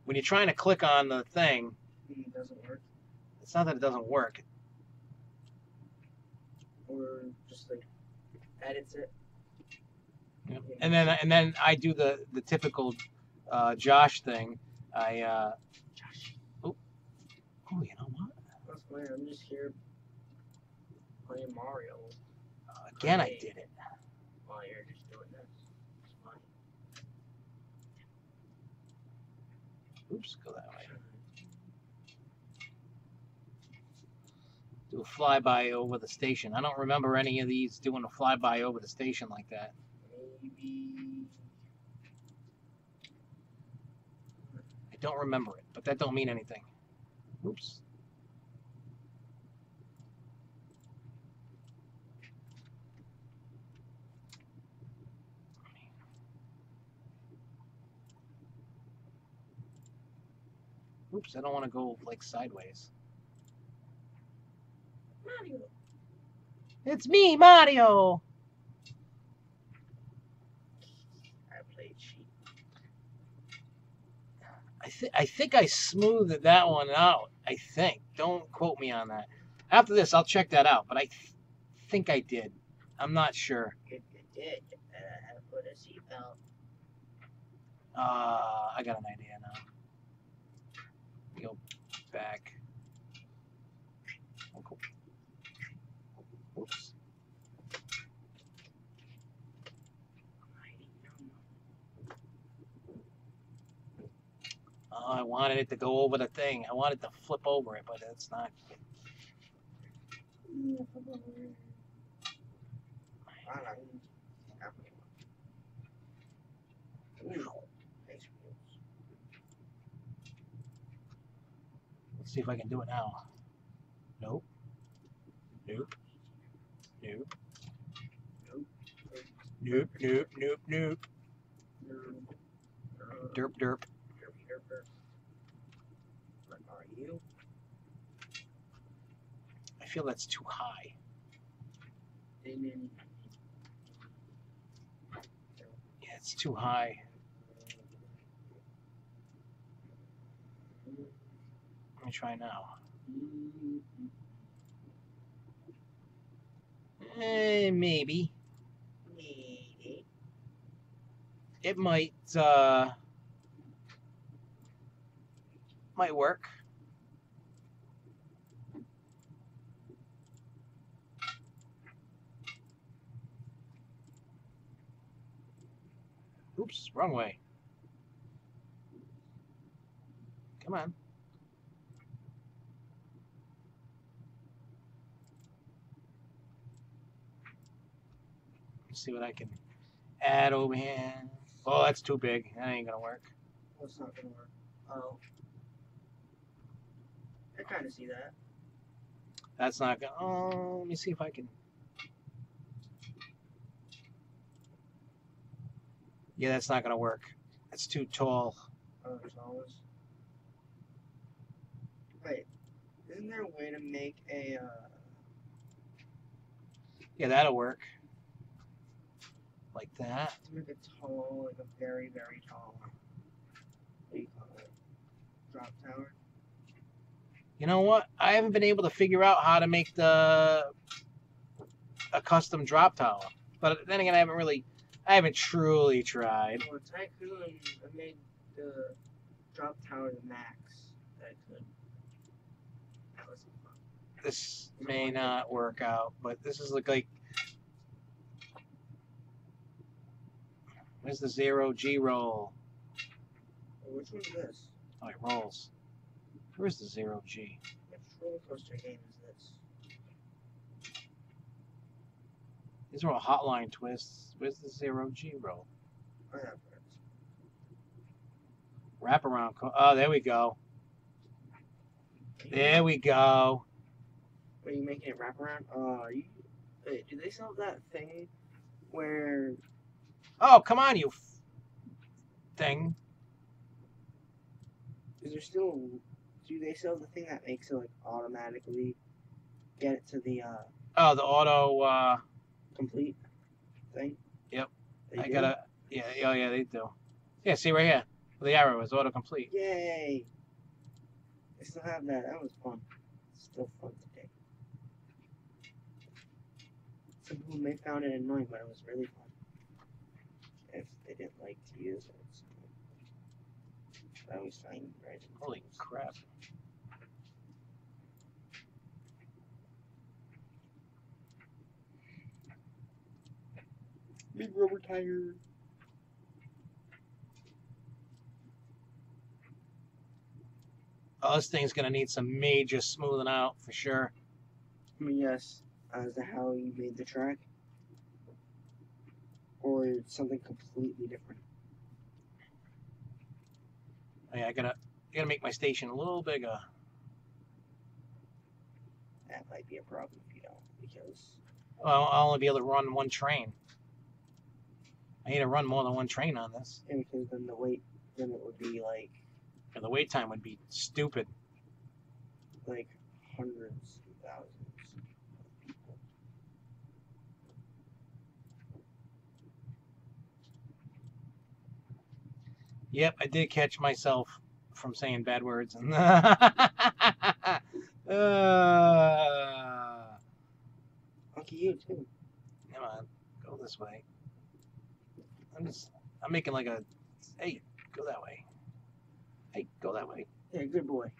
When you're trying to click on the thing, It doesn't work. it's not that it doesn't work. Or just like edits it. Yep. And then I do the typical Josh thing. Josh. Oh, you know what? That's fine. I'm just here playing Mario. Again, I did it. While you're just doing this. It's fine. Oops, go that way. Do a flyby over the station. I don't remember any of these doing a flyby over the station like that. Maybe. I don't remember it, but that don't mean anything. Oops. Oops, I don't want to go like sideways. Mario. It's me, Mario! I think I smoothed that one out. I think. Don't quote me on that. After this, I'll check that out. But I think I did. I'm not sure. If you did, you better have put a seatbelt. I got an idea now. Go back. Oops. Oh, I wanted it to go over the thing. I wanted to flip over it, but it's not. Let's see if I can do it now. Nope. Nope. Nope. Nope. Nope. Nope. Nope. Derp. Derp. What are you? I feel that's too high. Yeah, Yeah, it's too high. Let me try now. Maybe. It might work. Oops, wrong way. Come on. Let's see what I can add over here. Oh, that's too big. That ain't gonna work. What's not gonna work? Oh. I kind of see that. That's not gonna. Oh, let me see if I can. Yeah, that's not gonna work. It's too tall. Oh, there's always. Wait, isn't there a way to make a? Yeah, that'll work. Like that. To make it tall, like a very, very tall. What do you call it? Drop tower. You know what? I haven't been able to figure out how to make a custom drop tower. But then again, I haven't truly tried. Well, Tycoon, I made the drop tower the max that I could. That was fun. This may not work out, but this is like where's the 0G roll? Well, which one's this? Oh, it rolls. Where's the 0G? Which roller coaster game is this? These are all hotline twists. Where's the 0G roll? I have it. Wraparound. Oh, there we go. There we go. Are you making it wrap around? Wait, do they sell that thing where? Oh, come on, you thing. Is there still? Do they sell the thing that makes it like automatically get it to the Oh, the auto. complete thing? Yep. They I do? gotta. Yeah. Oh, yeah. They do. Yeah. See right here. The arrow is autocomplete. Yay! I still have that. That was fun. It's still fun today. Some people may found it annoying, but it was really fun. If they didn't like to use it, so I always find right. Holy crap! Big rubber tire. Oh, this thing's gonna need some major smoothing out for sure. I mean, yes, as to how you made the track, or something completely different. Oh, yeah, I gotta make my station a little bigger. That might be a problem if you don't, because Well, I'll only be able to run one train. I need to run more than one train on this. and because then the weight limit would be like And the wait time would be stupid. hundreds of thousands of people. Yep, I did catch myself from saying bad words. Lucky you too. Come on, go this way. I'm making like a, hey, go that way. Hey, go that way. Yeah, good boy.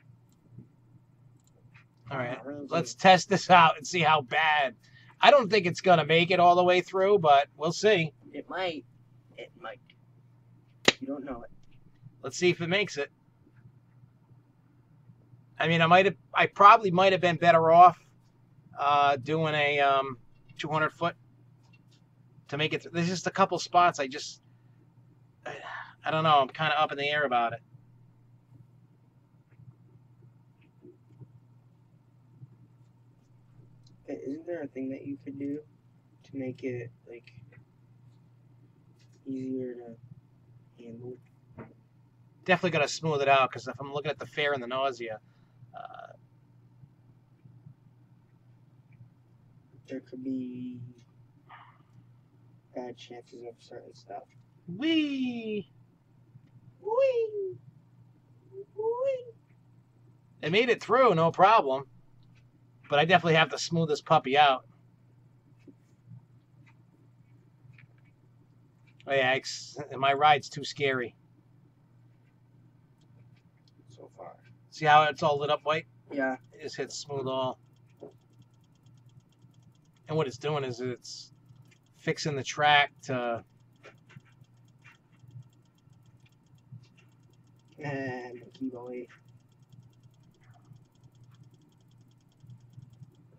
All right, Really let's test this out and see how bad. I don't think it's gonna make it all the way through, but we'll see. It might. It might. You don't know it. Let's see if it makes it. I mean, I probably might have been better off doing a 200 foot to make it. There's just a couple spots. I don't know. I'm kind of up in the air about it. Isn't there a thing that you could do to make it like easier to handle? Definitely got to smooth it out because if I'm looking at the fear and the nausea, there could be bad chances of certain stuff. Wee! Whee! Whee! It made it through, no problem. But I definitely have to smooth this puppy out. Oh yeah, my ride's too scary. So far. See how it's all lit up white? Yeah. It just hits smooth all. And what it's doing is it's fixing the track to... And keep away.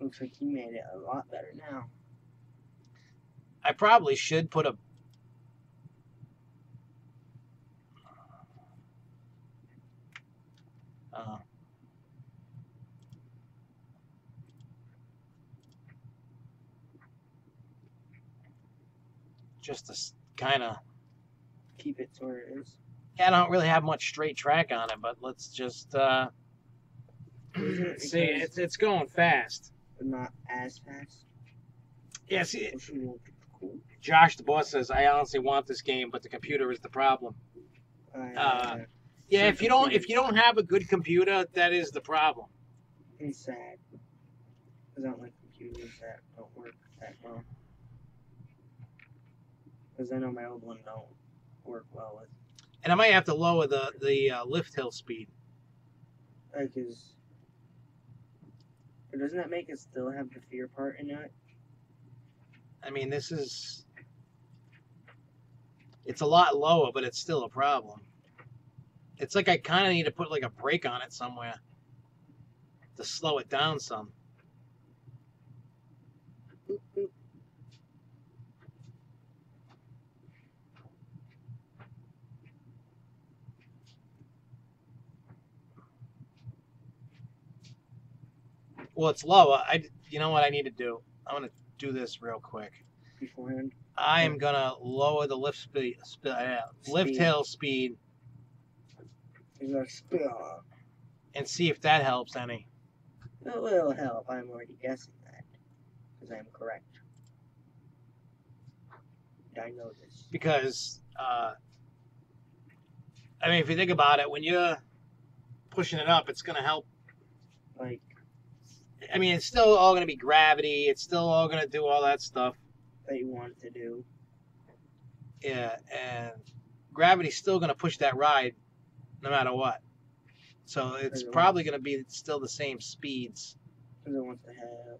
Looks like he made it a lot better now. I probably should put a... just to kind of... Keep it where it is. Yeah, I don't really have much straight track on it, but let's just... see, it's going fast. But not as fast. Yeah, see, Josh, the boss, says, I honestly want this game, but the computer is the problem. Yeah, if you don't have a good computer, that is the problem. It's sad. Because I don't like computers that don't work that well. Because I know my old one don't work well with. And I might have to lower the lift hill speed. Because... But doesn't that make it still have the fear part in it? I mean, this is... It's a lot lower, but it's still a problem. It's like I kind of need to put like a brake on it somewhere to slow it down some. Boop, boop. Well, it's lower. You know what I need to do? I'm going to do this real quick. Beforehand. I am going to lower the lift hill speed and see if that helps any. It will help. I'm already guessing that. Because I'm correct. I know this. Because, I mean, if you think about it, when you're pushing it up, it's going to help. Like, I mean, it's still all going to be gravity. It's still all going to do all that stuff. that you want it to do. Yeah, and gravity's still going to push that ride no matter what. So it's probably going to be still the same speeds. Because it wants to have...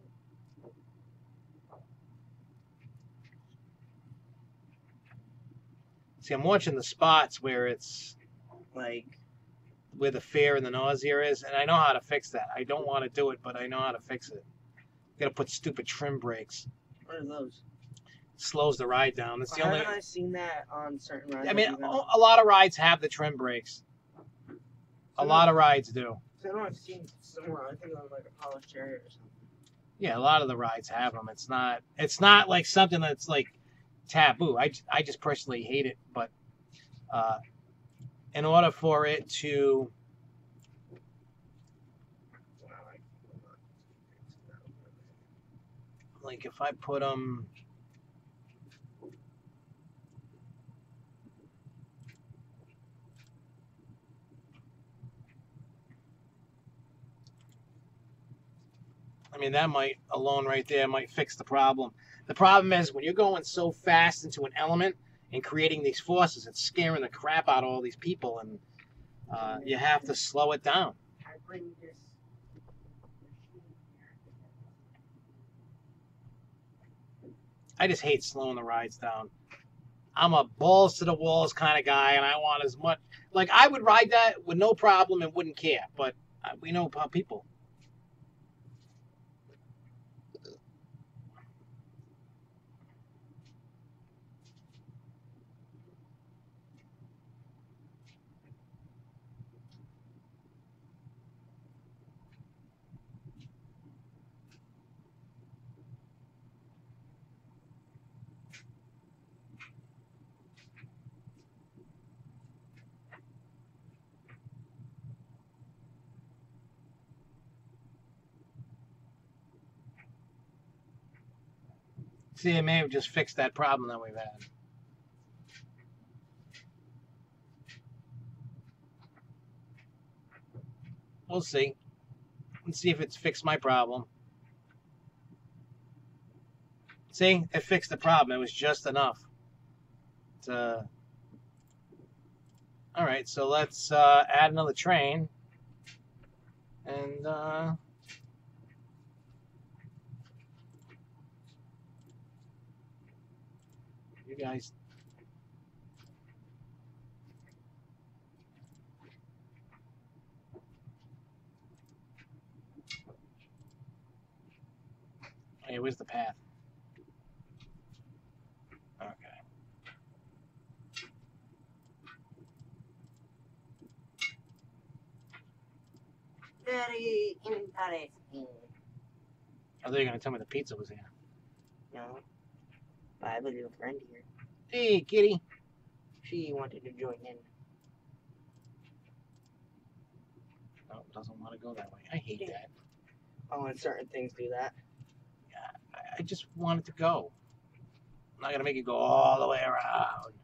See, I'm watching the spots where it's like... where the fear and the nausea is, and I know how to fix that. I don't want to do it, but I know how to fix it. Got to put stupid trim brakes. What are those? Slows the ride down. That's the only. Haven't I seen that on certain rides? I mean, a lot of rides have the trim brakes. A lot of rides do. I know I've seen somewhere. I think on like a polished chariot or something. Yeah, a lot of the rides have them. It's not like something that's like taboo. I just personally hate it, but in order for it to like if I put them I mean, that might alone right there might fix the problem. The problem is when you're going so fast into an element and creating these forces, it's scaring the crap out of all these people, and you have to slow it down. I bring this. I just hate slowing the rides down. I'm a balls to the walls kind of guy, and I want as much. Like, I would ride that with no problem and wouldn't care, but we know about people. See, it may have just fixed that problem that we've had. We'll see. Let's see if it's fixed my problem. See, it fixed the problem. It was just enough to... All right, so let's add another train. And... you guys... Hey, where's the path? Okay. Very interesting. I thought you were going to tell me the pizza was here. No. I have a little friend here. Hey, kitty. She wanted to join in. No, doesn't want to go that way. I hate that. Oh, and certain things do that. I just want it to go. I'm not going to make it go all the way around.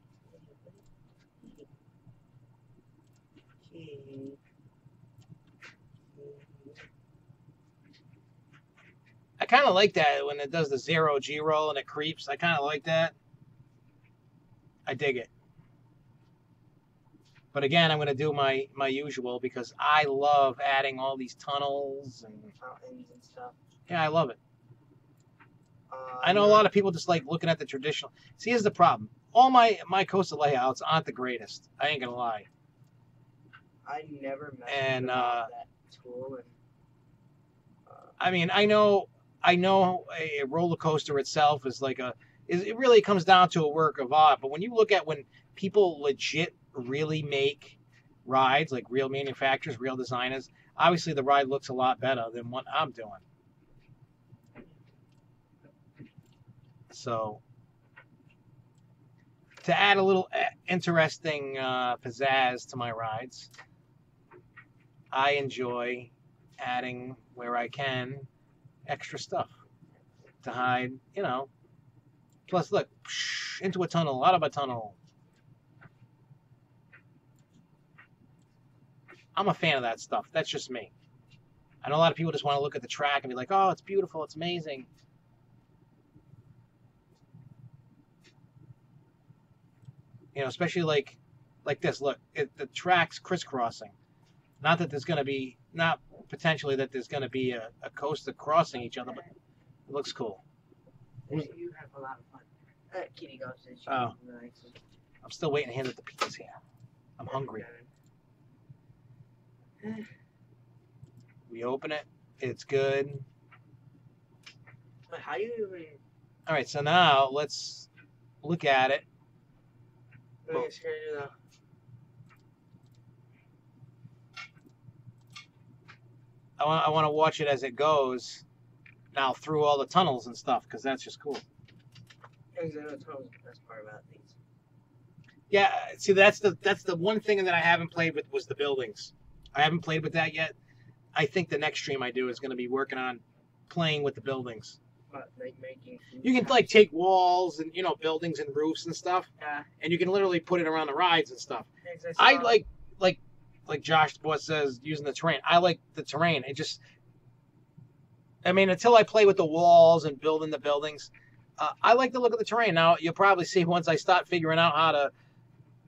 I kind of like that when it does the 0 G roll and it creeps. I kind of like that. I dig it. But again, I'm going to do my usual because I love adding all these tunnels and Fountains and stuff. Yeah, I love it. I know a lot of people just like looking at the traditional. See, here's the problem. All my coaster layouts aren't the greatest. I ain't gonna lie. I never met that tool. And, I mean, I know a roller coaster itself is like it really comes down to a work of art. But when you look at when people legit really make rides, like real manufacturers, real designers, obviously the ride looks a lot better than what I'm doing. So, to add a little interesting pizzazz to my rides, I enjoy adding, where I can, extra stuff to hide, you know. Plus, look, into a tunnel, out of a tunnel. I'm a fan of that stuff. That's just me. I know a lot of people just want to look at the track and be like, oh, it's beautiful, it's amazing. You know, especially like this. Look, the track's crisscrossing. Not that there's going to be, not potentially that there's going to be a coaster crossing each other, but it looks cool. You have a lot of fun. Kitty goes and she's nice. I'm still waiting to hand out the pizzas here. I'm hungry. We open it. It's good. But how do you even... All right, so now let's look at it. I'm just gonna do the... I want to watch it as it goes now through all the tunnels and stuff, because that's just cool. Exactly, that's the best part about these. Yeah, see, that's the one thing that I haven't played with was the buildings. I haven't played with that yet. I think the next stream I do is going to be working on playing with the buildings. But like making... You can like take walls and, you know, buildings and roofs and stuff, and you can literally put it around the rides and stuff. I like Josh Boss says, using the terrain. I like the terrain. It just, I mean, until I play with the walls and building the buildings, I like to look at the terrain. Now, you'll probably see once I start figuring out how to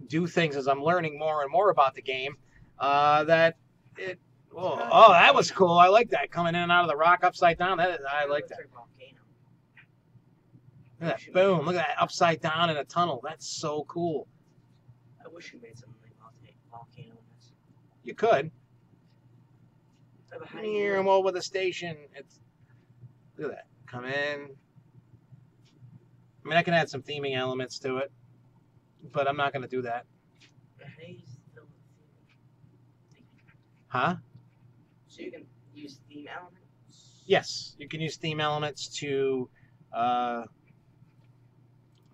do things as I'm learning more and more about the game, that it. Oh, that was cool. I like that coming in and out of the rock upside down. I like that. Look at that. Boom. Look at that upside down in a tunnel. That's so cool. I wish you made something like volcano in this. You could. How Here, I'm over the station. Look at that. Come in. I mean, I can add some theming elements to it, but I'm not going to do that. Huh? So you can use theme elements? Yes, you can use theme elements to, what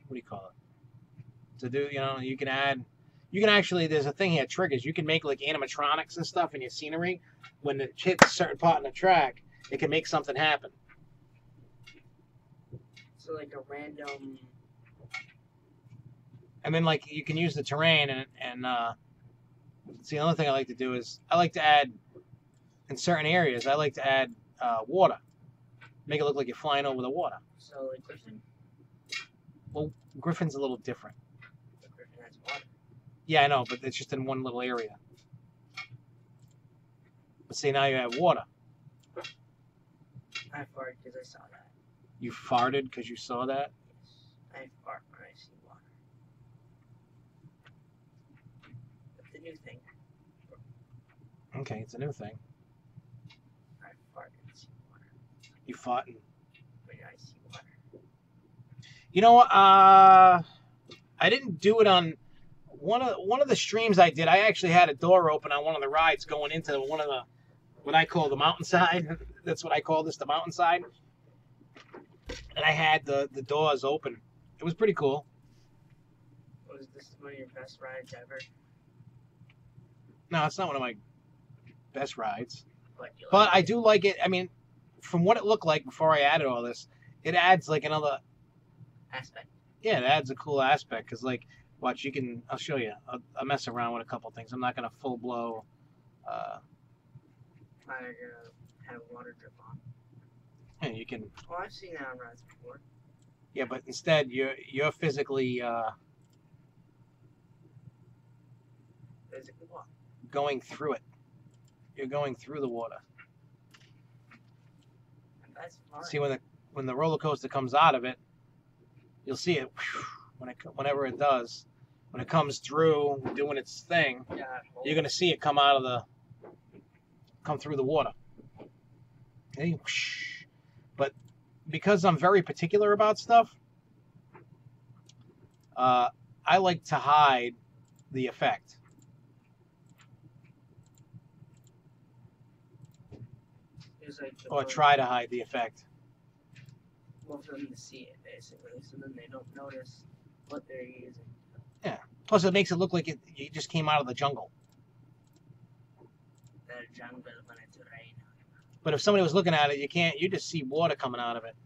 do you call it? To do, you can actually, there's a thing here, triggers. You can make like animatronics and stuff in your scenery. When it hits a certain part in the track, it can make something happen. So like a random... And then like you can use the terrain and see, another thing I like to do is I like to add, in certain areas, I like to add water. Make it look like you're flying over the water. So like Griffin? Well, Griffin's a little different. But Griffin has water. Yeah, I know, but it's just in one little area. But see, now you have water. I farted because I saw that. You farted because you saw that? Yes. I fart when I see water. That's a new thing. Okay, it's a new thing. I fart and see water. You fought and... When I see water. You know what? I didn't do it on one of the streams I did. I actually had a door open on one of the rides going into one of the, what I call the mountainside. That's what I call this, the mountainside. And I had the doors open. It was pretty cool. Was this one of your best rides ever? No, it's not one of my best rides. But I do like it. I mean, from what it looked like before I added all this, it adds like another aspect. Yeah, it adds a cool aspect. Because, like, watch, I'll show you. I'll mess around with a couple things. I'm not going to full blow. I'm going to have water drip on. Yeah, you can. Oh, I've seen that on rides before. Yeah, but instead, you're physically. Physically what? Going through it. You're going through the water. That's fine. See, when the roller coaster comes out of it, you'll see it whenever it does. When it comes through doing its thing, you're gonna see it come through the water. Okay? But because I'm very particular about stuff, I like to hide the effect. Or try to hide the effect. Well, for them to see it, basically, so then they don't notice what they're using. Yeah. Plus, it makes it look like you just came out of the jungle. The jungle when it's rain. But if somebody was looking at it, you just see water coming out of it.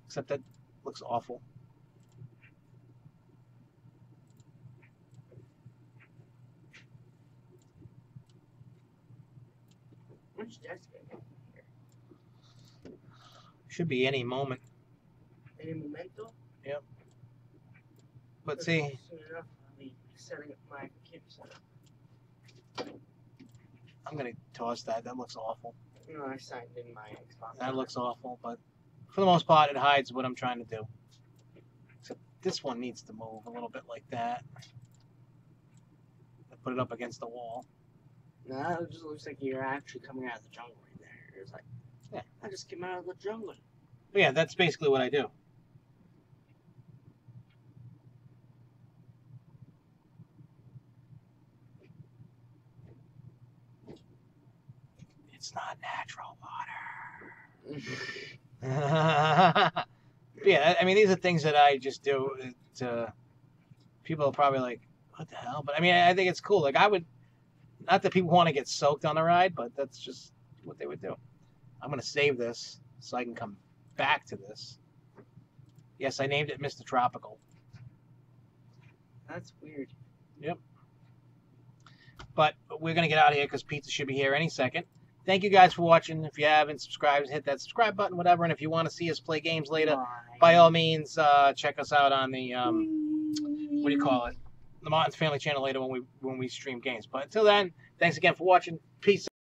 Except that looks awful. Which desk is it? Should be any moment. Any momento? Yep. But see, soon enough, I'll be setting up my computer setup. I'm gonna toss that. That looks awful. No, I signed in my Xbox. That looks awful, but for the most part, it hides what I'm trying to do. Except this one needs to move a little bit like that. I put it up against the wall. No, that just looks like you're actually coming out of the jungle right there. It's like, yeah, I just came out of the jungle. But yeah, that's basically what I do. It's not natural water. Yeah, I mean, these are things that I just do. People are probably like, what the hell? But I mean, I think it's cool. Like, I would, not that people want to get soaked on the ride, but that's just what they would do. I'm going to save this so I can come back to this. Yes, I named it Mr. Tropical. That's weird. Yep. But we're going to get out of here because pizza should be here any second. thank you guys for watching. If you haven't subscribed, hit that subscribe button, whatever. And if you want to see us play games later, by all means, check us out on the what do you call it? The Martin's Family channel later when we stream games. But until then, thanks again for watching. Peace.